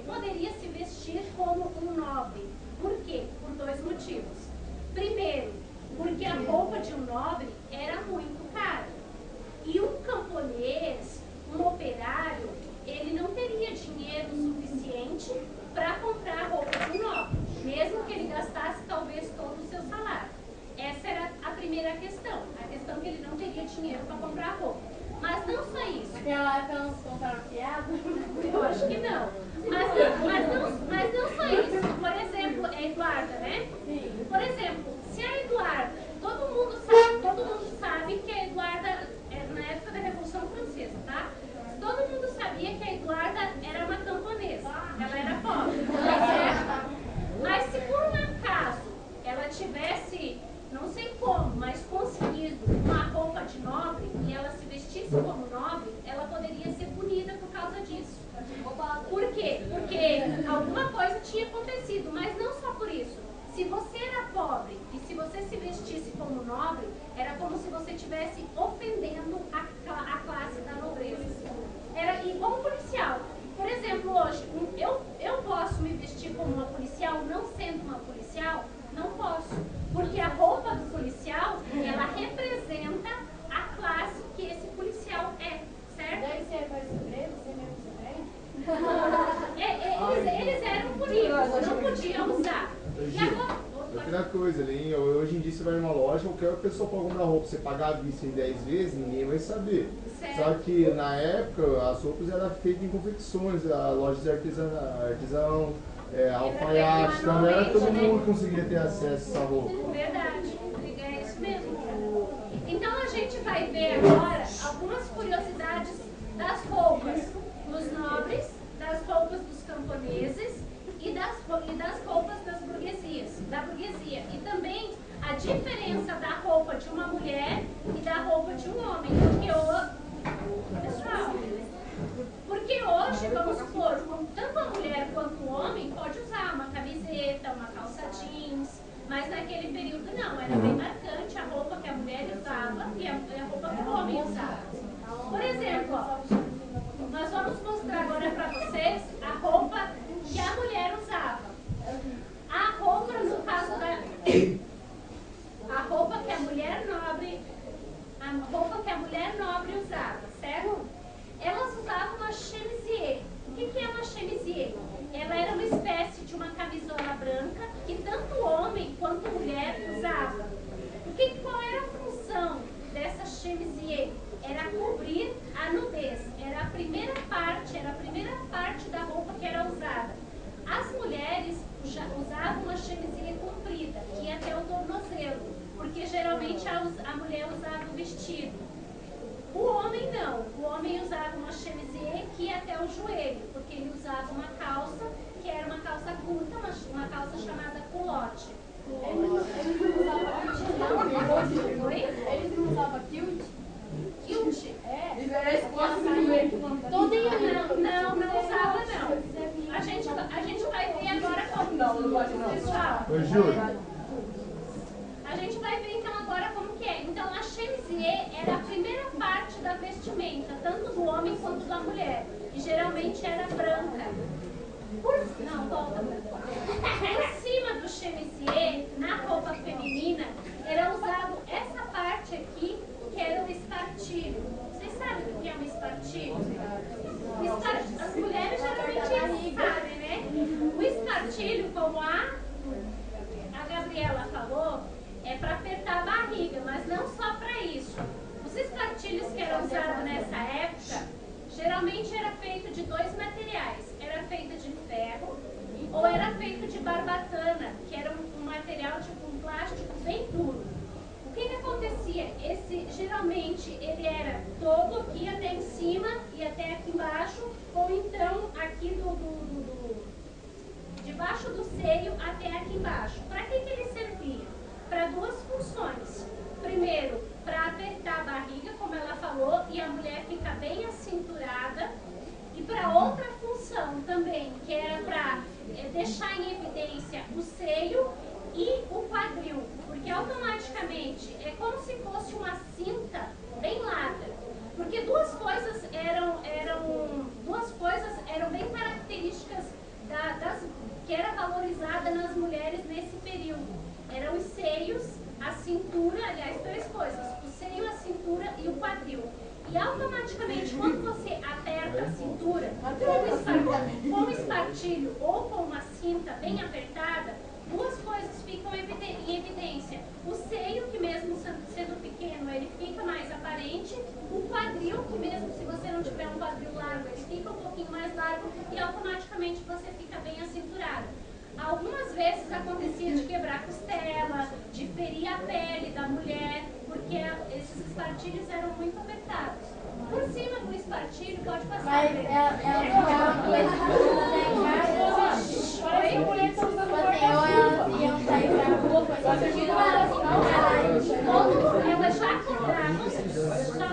poderia se vestir como um nobre. Por quê? Por dois motivos. Primeiro, porque a roupa de um nobre era muito cara. E um camponês, um operário, ele não teria dinheiro suficiente para comprar a roupa de um nobre, mesmo que ele gastasse talvez todo o seu salário. Essa era a primeira questão, a questão que ele não teria dinheiro para comprar roupa. Mas não só isso. Naquela época elas compraram fiado? Eu acho que não. Mas não só isso. Por exemplo, a Eduarda, né? Sim. Por exemplo, se a Eduarda, todo mundo sabe que a Eduarda, na época da Revolução Francesa, tá? Todo mundo sabia que a Eduarda era uma camponesa. Ela era pobre, tá certo? Mas se por um acaso ela tivesse, não sei como, mas conseguido uma roupa de nobre e ela se vestisse como nobre, ela poderia ser punida por causa disso. Por quê? Porque alguma coisa tinha acontecido, mas não só por isso. Se você era pobre e se você se vestisse como nobre, era como se você estivesse ofendendo a classe da nobreza. Era igual um policial. Por exemplo, hoje, eu posso me vestir como uma policial, não sendo uma policial? Não posso. Porque a roupa do policial, ela representa a classe que esse policial é, certo? Daí você vai sofrer, você mesmo sofrer? Eles eram punidos, não podiam usar. E agora... Outra coisa, Linha, hoje em dia você vai numa loja, qualquer pessoa pode comprar roupa, você pagar a vista em 10 vezes, ninguém vai saber. Certo. Só que na época as roupas eram feitas em confecções, a loja de artesão, alfaiate, então era todo mundo conseguia ter acesso a essa roupa. Verdade, é isso mesmo. Então a gente vai ver agora algumas curiosidades das roupas dos nobres, das roupas dos camponeses e das roupas da burguesia. E também a diferença da roupa de uma mulher e da roupa de um homem. Porque hoje, vamos supor, tanto a mulher quanto o homem pode usar uma camiseta, uma calça jeans, mas naquele período não, era bem marcante a roupa que a mulher usava e a roupa que o homem usava. Por exemplo, ó, nós vamos mostrar agora para vocês a roupa que a mulher usava. A roupa, no caso a roupa que a mulher chemisier era cobrir a nudez. Era a primeira parte da roupa que era usada. As mulheres já usavam uma chemisier comprida, que ia até o tornozelo, porque geralmente a mulher usava o vestido. O homem não. O homem usava uma chemisier que ia até o joelho, porque ele usava uma calça, que era uma calça curta, uma calça chamada culotte. Eles não usavam kilt? Kilt? Não usava não. A gente vai ver agora como pessoal. Oi, Júlio. A gente vai ver então agora como que é. Então a chemisier era a primeira parte da vestimenta, tanto do homem quanto da mulher. E geralmente era branca. Por cima do chemisier, na roupa feminina, era usado essa parte aqui, que era o espartilho. Vocês sabem o que é um espartilho? As mulheres geralmente sabem, né? O espartilho, como a Gabriela falou, é para apertar a barriga, mas não só para isso. Os espartilhos que eram usados nessa época, geralmente era feito de dois materiais. Era feito de ferro ou era feito de barbatana, que era um material tipo um plástico bem duro. O que acontecia? Geralmente ele era todo aqui até em cima e até aqui embaixo, ou então aqui debaixo do seio até aqui embaixo. Para que ele servia? Para duas funções. Primeiro, para apertar a barriga, como ela falou, e a mulher fica bem acinturada. E para outra função também, que era para deixar em evidência o seio e o quadril. Porque automaticamente é como se fosse uma cinta bem larga. Porque duas coisas eram bem características que era valorizada nas mulheres nesse período. Eram os seios, a cintura, aliás, três coisas: o seio, a cintura e o quadril. E automaticamente, quando você aperta a cintura com um espartilho ou com uma cinta bem apertada, duas coisas ficam em evidência. O seio, que mesmo sendo pequeno, ele fica mais aparente. O quadril, que mesmo se você não tiver um quadril largo, ele fica um pouquinho mais largo e automaticamente você fica bem acinturado. Algumas vezes acontecia de quebrar a costela, de ferir a pele da mulher, porque esses espartilhos eram muito apertados. Por cima do espartilho, pode passar. Mas elas já acordavam.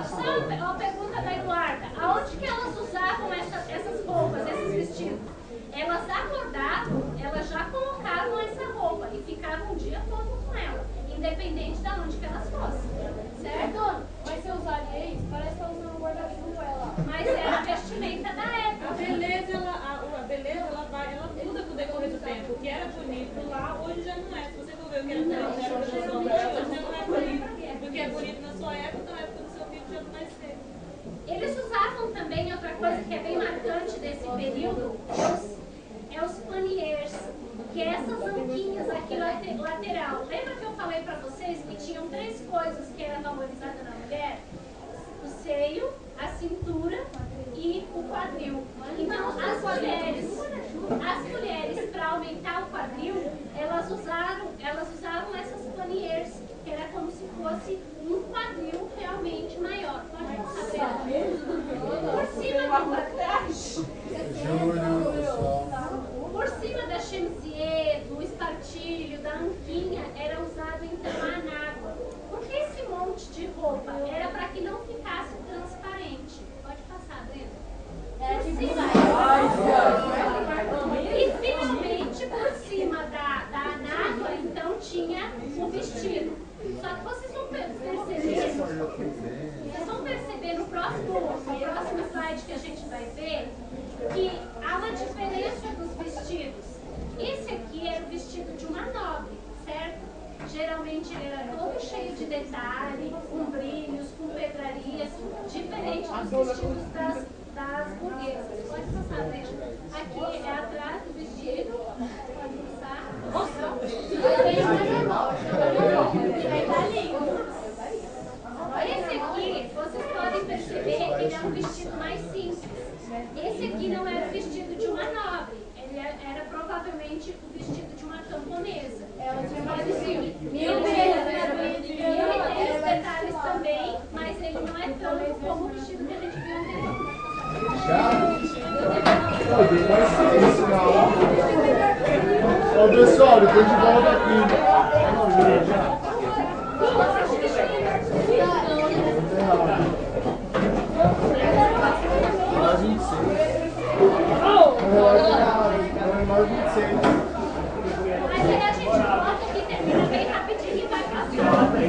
Só uma pergunta da Eduarda: aonde que elas usavam essas roupas, esses vestidos? Elas acordavam, elas já colocavam essa roupa e ficavam o dia todo com ela, independente de onde que elas fossem. Certo? Mas se eu usaria isso, parece que eu usando um guarda-chuva ela. Mas era a vestimenta da época. A beleza, ela muda com o decorrer do tempo. O que era bonito lá, hoje já não é. Se você for ver o que era bonito na época da sua mãe, hoje já não é bonito. O que é bonito na sua época, na época do seu filho já não vai ser. Eles usavam também, outra coisa que é bem marcante desse período, é os paniers, que é essas anquinhas aqui lateral. Lembra que eu falei para vocês que tinham três coisas que eram valorizadas na mulher? O seio, a cintura e o quadril. Então, as mulheres para aumentar o quadril, elas usavam essas paniers, que era como se fosse um quadril realmente maior. Pode passar, por cima da chemisier, do espartilho, da anquinha, era usado então a anágua. Porque esse monte de roupa era para que não ficasse transparente. Pode passar, Brenda. E finalmente, por cima da anágua, então tinha o vestido. Só que vocês vão perceber no próximo slide que a gente vai ver, que há uma diferença dos vestidos. Esse aqui era o vestido de uma nobre, certo? Geralmente ele era todo cheio de detalhes, com brilhos, com pedrarias, diferente dos vestidos das burguesas. Pode passar, Brenda. Aqui é atrás do vestido. Pode passar. Esse aqui um vestido mais simples. Esse aqui não era o vestido de uma nobre, ele era provavelmente o vestido de uma camponesa. Ela tinha mais de Ele 1000 vezes. tem os detalhes também, mas ele não é tanto como o vestido que a gente viu anterior. Já? Pô, tem mais silêncio na aula. Ó, pessoal, depois de volta aqui. Vamos ver já. Mais 26. Mais 26. Mas aí a gente volta aqui, termina bem rapidinho e vai pra próxima.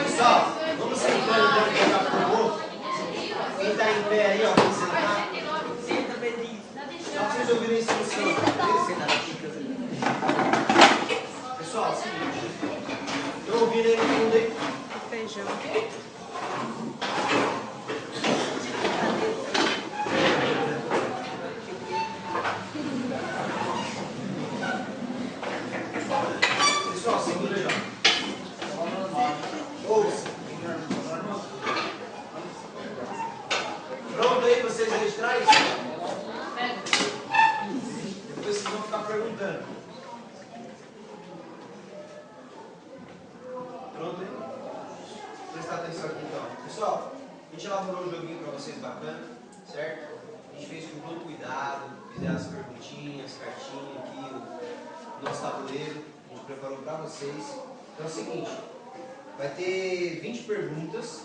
Pessoal, vamos sentar então que já acabou. Quem está em pé aí, ó, vamos sentar. Senta, Pedrinho. Só para vocês ouvirem a instrução. Pessoal, é o seguinte. Estão ouvindo aí no fundo aí? Feijão. Pessoal, segura aí, ó. Ouça. Pronto aí, vocês registraram isso? Depois vocês vão ficar perguntando. Pronto aí? Prestar atenção aqui então. Pessoal, a gente elaborou um joguinho para vocês bacana, certo? A gente fez com todo cuidado, fizeram as perguntinhas, cartinha aqui, o nosso tabuleiro, a gente preparou para vocês. Então é o seguinte, vai ter 20 perguntas,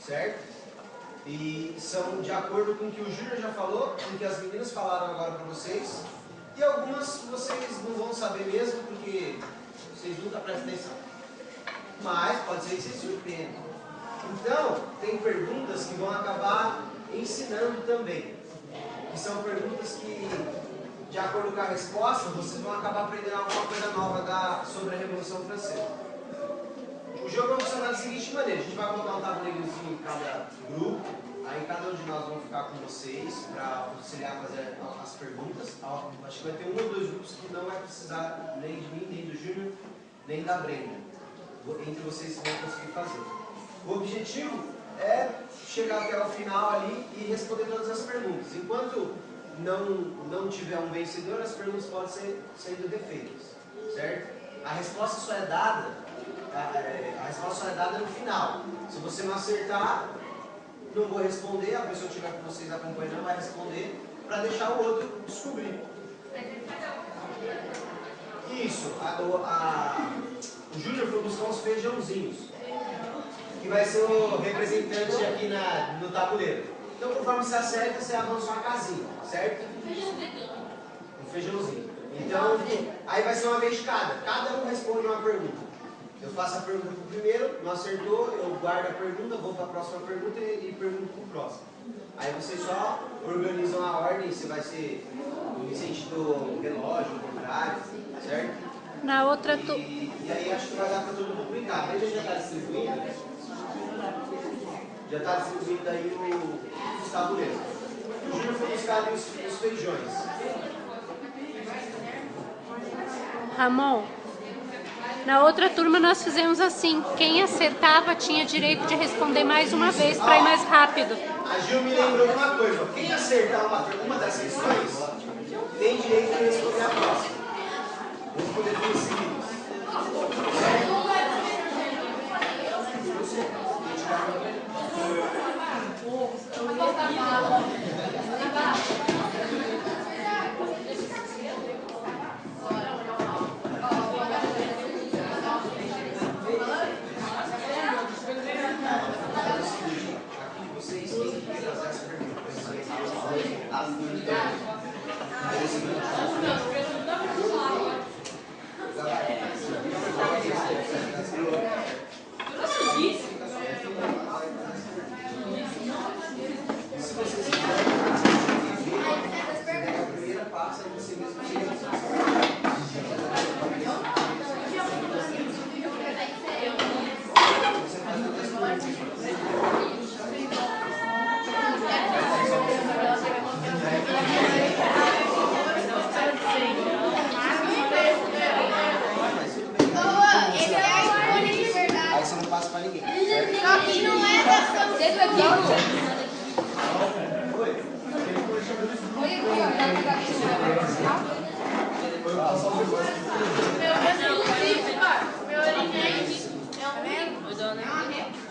certo? E são de acordo com o que o Júnior já falou, com o que as meninas falaram agora para vocês. E algumas vocês não vão saber mesmo, porque vocês nunca prestam atenção. Mas pode ser que vocês surpreendam. Então, tem perguntas que vão acabar ensinando também. Que são perguntas que, de acordo com a resposta, vocês vão acabar aprendendo alguma coisa nova sobre a Revolução Francesa. O jogo vai funcionar da seguinte maneira: a gente vai colocar um tabuleirozinho em cada grupo, aí cada um de nós vão ficar com vocês para auxiliar a fazer as perguntas. Acho que vai ter um ou dois grupos que não vai precisar nem de mim, nem do Júnior, nem da Brenda. Entre vocês vão conseguir fazer. O objetivo é chegar até o final ali e responder todas as perguntas. Enquanto não tiver um vencedor, as perguntas podem ser sendo defeitas, certo? A resposta só é dada no final. Se você não acertar, não vou responder, a pessoa que estiver com vocês acompanhando vai responder para deixar o outro descobrir. Isso, o Júnior foi buscar uns feijãozinhos, que vai ser o representante aqui no tabuleiro. Então, conforme você acerta, você avança uma casinha, certo? Um feijãozinho. Então, aí vai ser uma vez de cada. Cada um responde uma pergunta. Eu faço a pergunta pro primeiro, não acertou, eu guardo a pergunta, vou para a próxima pergunta e pergunto pro próximo. Aí vocês só organizam a ordem, se vai ser no sentido relógio, contrário, certo? Na outra E aí acho que vai dar para todo mundo brincar. A Brenda já está distribuindo. Já está distribuindo aí os tabuleiros. O Júnior foi buscar ali os feijões. Ramon, na outra turma nós fizemos assim, quem acertava tinha direito de responder mais uma vez para ir mais rápido. A Gil me lembrou de uma coisa, ó. Quem acertar uma das questões tem direito de responder a próxima. Vamos poder ter seguidos.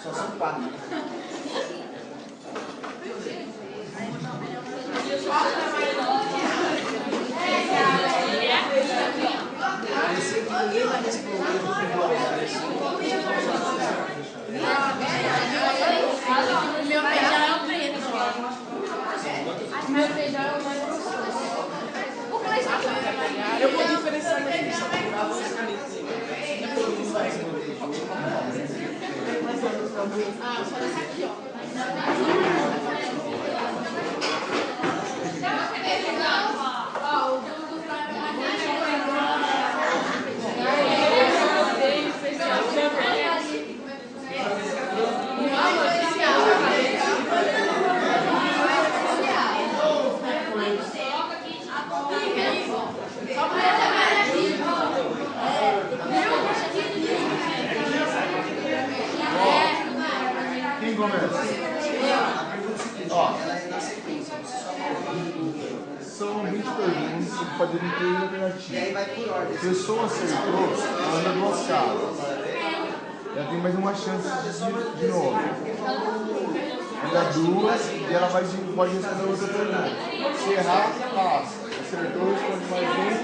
Só são 4. Eu sei que ninguém vai responder do que vou Meu feijão é o preto. Meu feijão é o mais. Eu vou diferenciar mais isso. Ah, só essa aqui, ó. Quem começa? Ó, são 20 perguntas que podem ter três alternativas. E aí vai por ordem. A pessoa acertou, ela anda 2 casas. Ela tem mais uma chance de novo. Ela dá 2 e ela pode responder outra pergunta. Se errar, passa. Acertou, responde mais um,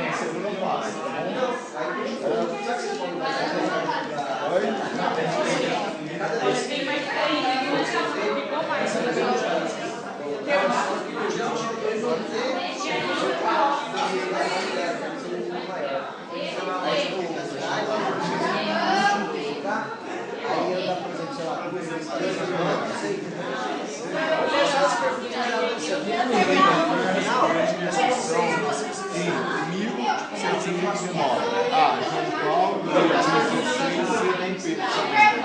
na segunda passa. Em 1719. Ah, João Paulo, 1816, Dom Pedro.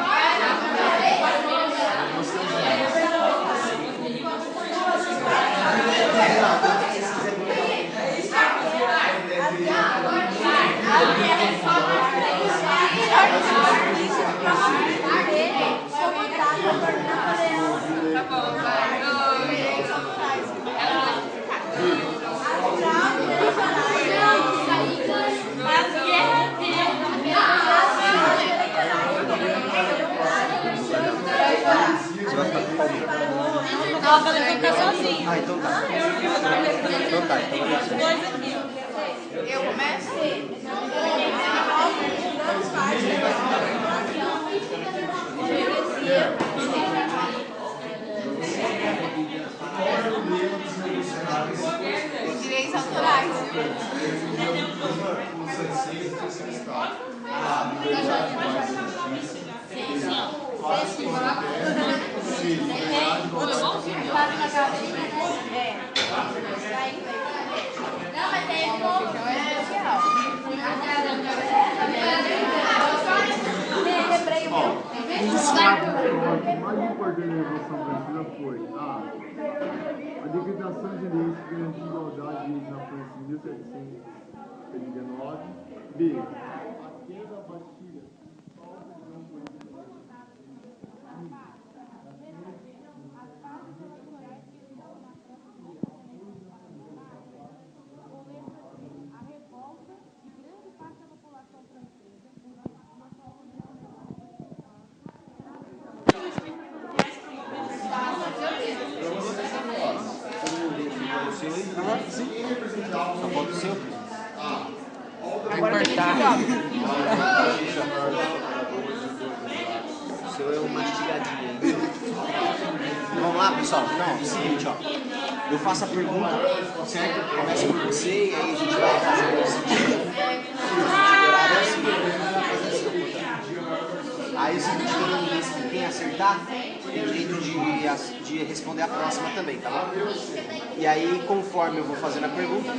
Ela vai levantar sozinha. Ah, então tá. Então tá, então Os dois aqui. Eu começo? Direitos autorais. mais importante da Revolução Francesa foi a decretação de leis que garantia igualdade de direitos na França em 1789. B. A queda da Bastilha. Só falta o seu. Vai cortar. O seu é uma mastigadinha. Vamos lá, pessoal? Não, é o seguinte, ó. Eu faço a pergunta, certo? Começa por você e aí a gente vai fazer o seguinte. Aí o seguinte, todo mundo diz que quem acertar tem direito de responder a próxima também, tá bom? E aí, conforme eu vou fazendo a pergunta,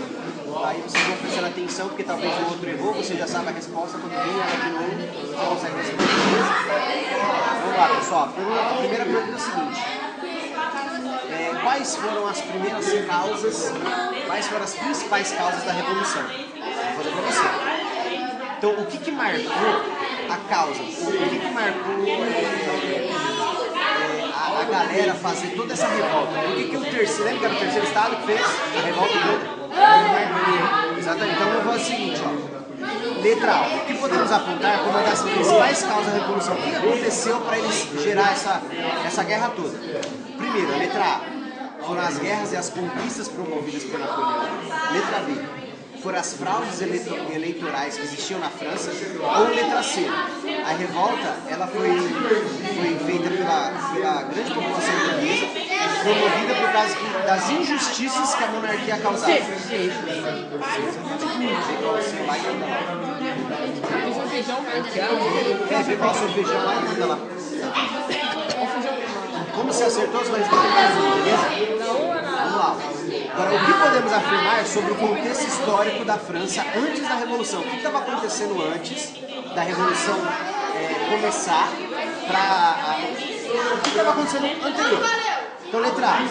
aí vocês vão prestando atenção, porque talvez o outro errou, você já sabe a resposta, quando vem ela de novo, você consegue responder. Vamos lá, pessoal. A primeira pergunta é a seguinte. Quais foram as primeiras causas, quais foram as principais causas da Revolução? Vou fazer para você. Então, o que marcou a causa? O que marcou a galera fazer toda essa revolta? Por que o terceiro, lembra que era o terceiro estado que fez a revolta do... Exatamente. Então, eu vou fazer o seguinte, ó. Letra A. O que podemos apontar como uma das principais causas da Revolução? O que aconteceu para eles gerar essa guerra toda? Primeiro, letra A. Foram as guerras e as conquistas promovidas por Napoleão. Letra B. Foram as fraudes eleitorais que existiam na França. Ou letra C. A revolta ela foi feita pela grande população burguesa, promovida por causa das injustiças que a monarquia causava. Fiz um feijão, Quer ver qual é o seu feijão lá e manda lá. Como você acertou, você vai responder mais um, beleza? Vamos lá. Agora, o que podemos afirmar sobre o contexto histórico da França antes da Revolução? O que estava acontecendo antes da Revolução começar? O que estava acontecendo anterior? Então, letra A.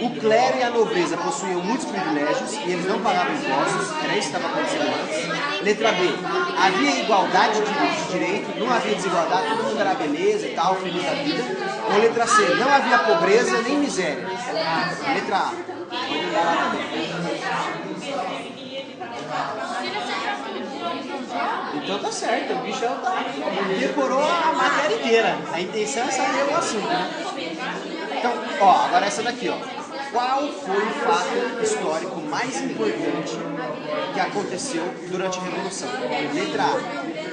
O clero e a nobreza possuíam muitos privilégios e eles não pagavam impostos. Era isso que estava acontecendo antes. Letra B. Havia igualdade de direito, não havia desigualdade, todo mundo era beleza e tal, feliz da vida. Ou letra C. Não havia pobreza nem miséria. Letra A. Pode olhar lá também. Então tá certo, o bichão decorou a matéria inteira. A intenção é saber o assunto, né? Então, ó, agora essa daqui, ó. Qual foi o fato histórico mais importante que aconteceu durante a Revolução? Letra A.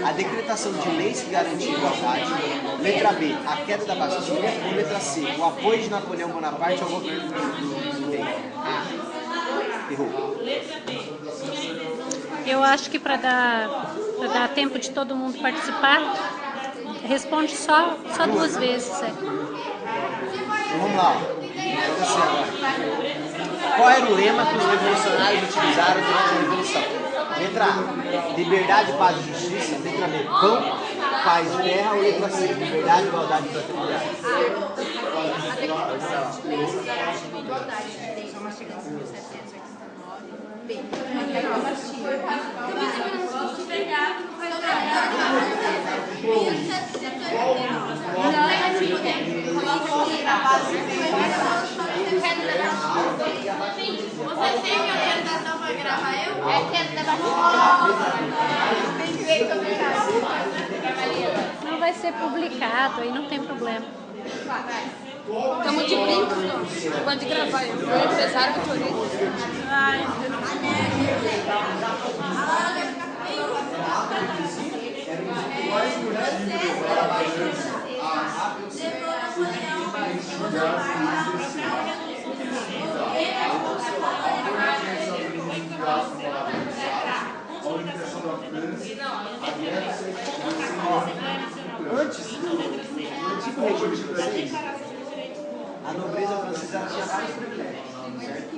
A decretação de leis que garantiam igualdade. Letra B. A queda da Bastilha. Ou letra C. O apoio de Napoleão Bonaparte ao governo do rei. Errou. Eu acho que para dar tempo de todo mundo participar, responde só 2 vezes. Então vamos lá. Qual era o lema que os revolucionários utilizaram durante a Revolução? Letra A. Liberdade, paz e justiça. Letra B. Pão, paz e terra. Ou letra C. Liberdade, igualdade e fraternidade. Você tem minha orientação para gravar eu? É queda da Tem que ver como não vai ser publicado, aí não tem problema. Estamos de brinco, não. Pode gravar, eu vou empresário que eu Antes, no antigo regime francês, a nobreza francesa tinha vários privilégios, certo?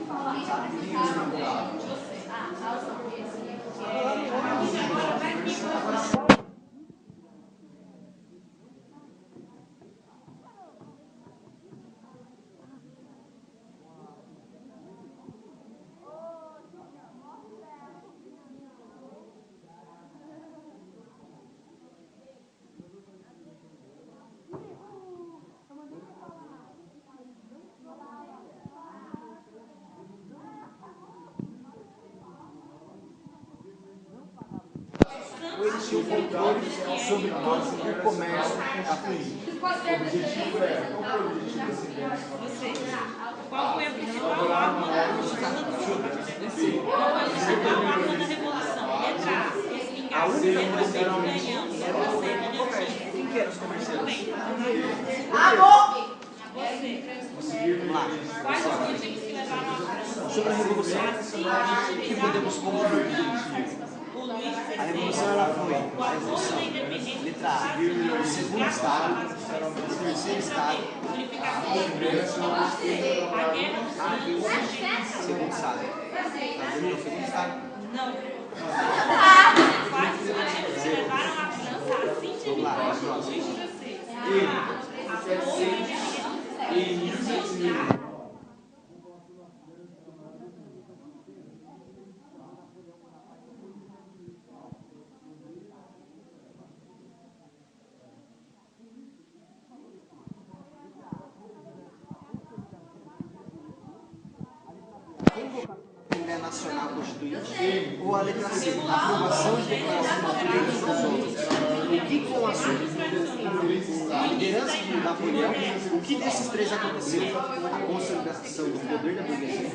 tinha um controle sobre todo o comércio da política. O objetivo é, qual foi o objetivo dessa ideia? Qual foi a principal arma da Revolução? Qual foi a principal arma da Revolução? Letra A. A única coisa que era ganhamos. era o comércio. Quem que eram os comerciantes? Vamos lá. Quais os motivos que levaram a França? Sobre a Revolução, o que podemos concluir? A Revolução ela foi a Revolução, letra A, o segundo Estado, o terceiro Estado, segundo Estado. O segundo Estado? Não. Quais os motivos que levaram a França a se Vamos lá, individuar vamos lá. em 2016? Em 1700. Assembleia Nacional Constituinte ou a letra C, a aprovação de declaração de direitos dos homens. O que com o assunto? A liderança de Napoleão, o que desses três aconteceu? A consolidação do poder da burguesia,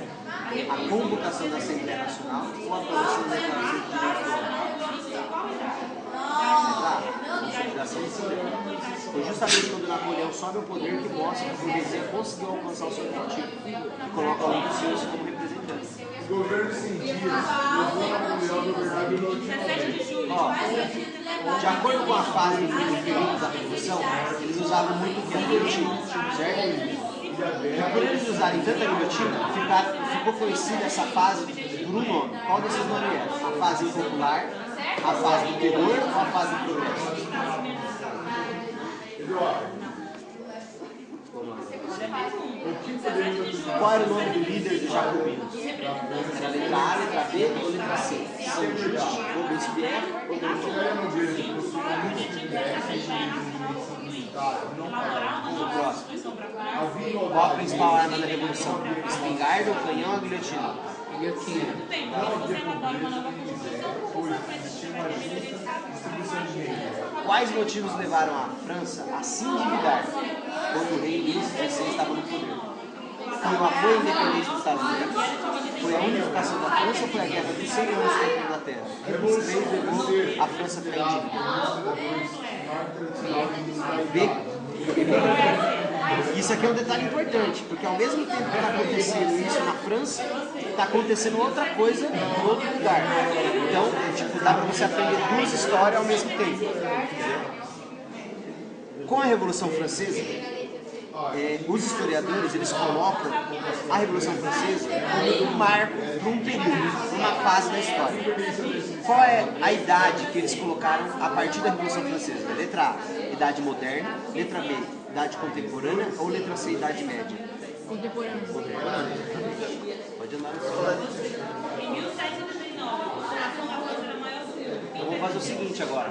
a convocação da Assembleia Nacional ou a aprovação da declaração de direitos dos homens? Foi justamente quando Napoleão sobe ao poder que mostra que a burguesia conseguiu alcançar o seu objetivo e coloca um dos seus como representante. Os governos sem dias levou Napoleão a governar durante 17 de julho. De acordo com a fase do período da Revolução, eles usavam muito o que? A guilhotina, certo? E por eles usarem tanta guilhotina, ficou conhecida essa fase por um nome. Qual desses nomes é? A fase impopular, a fase do terror ou a fase do progresso? Qual era o nome do líder dos jacobinos? Era a letra A, letra B ou letra C? Saint-Just, Robespierre ou Danton? O próximo. Qual a principal arma da Revolução? Espingarda, o canhão ou a guilhotina? Guilhotina. Quais motivos levaram a França a se endividar quando o rei Luís XVI estava no poder? Foi o apoio à independência dos Estados Unidos? Foi a unificação da França ou foi a guerra dos 100 anos contra a Inglaterra? Os três levou a França a ficar endividada. Isso aqui é um detalhe importante, porque ao mesmo tempo que está acontecendo isso na França, está acontecendo outra coisa em outro lugar. Então, tipo, dá para você aprender duas histórias ao mesmo tempo. Com a Revolução Francesa, os historiadores eles colocam a Revolução Francesa como um marco para um período, uma fase da história. Qual é a idade que eles colocaram a partir da Revolução Francesa? Letra A, idade moderna. Letra B, idade contemporânea. Ou letra C, idade média? Contemporânea. Pode andar na história. Em 1739, a população da França era maior do que Então vamos fazer o seguinte agora.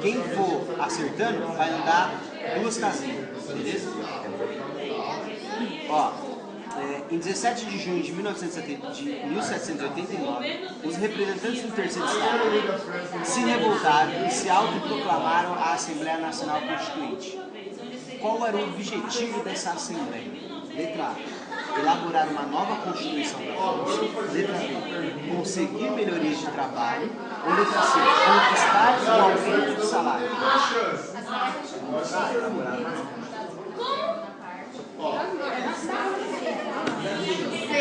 Quem for acertando vai andar duas casinhas, beleza? Ó, em 17 de junho de 1789, os representantes do terceiro estado se revoltaram e se autoproclamaram a Assembleia Nacional Constituinte. Qual era o objetivo dessa Assembleia? Letra A, elaborar uma nova Constituição da França. Letra B, conseguir melhorias de trabalho. Ou letra C, conquistar o aumento do salário.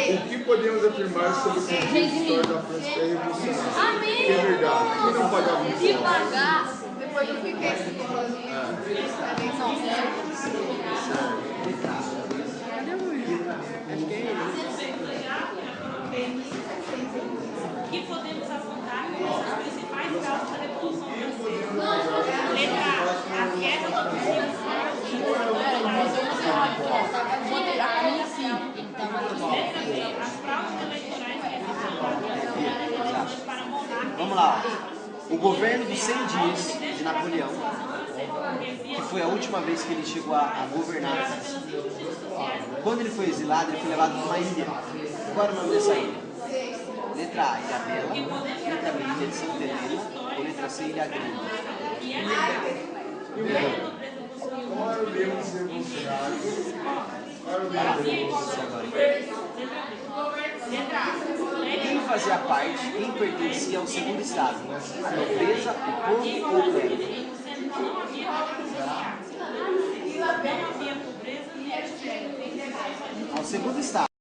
O que podemos afirmar sobre o contexto histórico da França pré-revolucionária? Que é verdade. Quem não pagava muito? Se pagar, depois eu fiquei assim. O que podemos apontar como as principais causas da Revolução Francesa? Letra A, as guerras dos 5 anos. Letra B, as fraudes eleitorais que realizaram para monarcas. Vamos lá. O governo dos 100 dias de Napoleão, que foi a última vez que ele chegou a governar. Quando ele foi exilado, ele foi levado para uma ilha. Qual era o nome dessa ilha? Letra A, Ilha Bela. Letra B, Ilha de Santa Helena. Ou letra para ser Ilha Grande. E é verdade. Qual é o livro dos revolucionários? Qual é o livro? Quem fazia parte, quem pertencia ao segundo estado? A nobreza, o povo ou o clero? Não havia pobreza nem Ao segundo estado.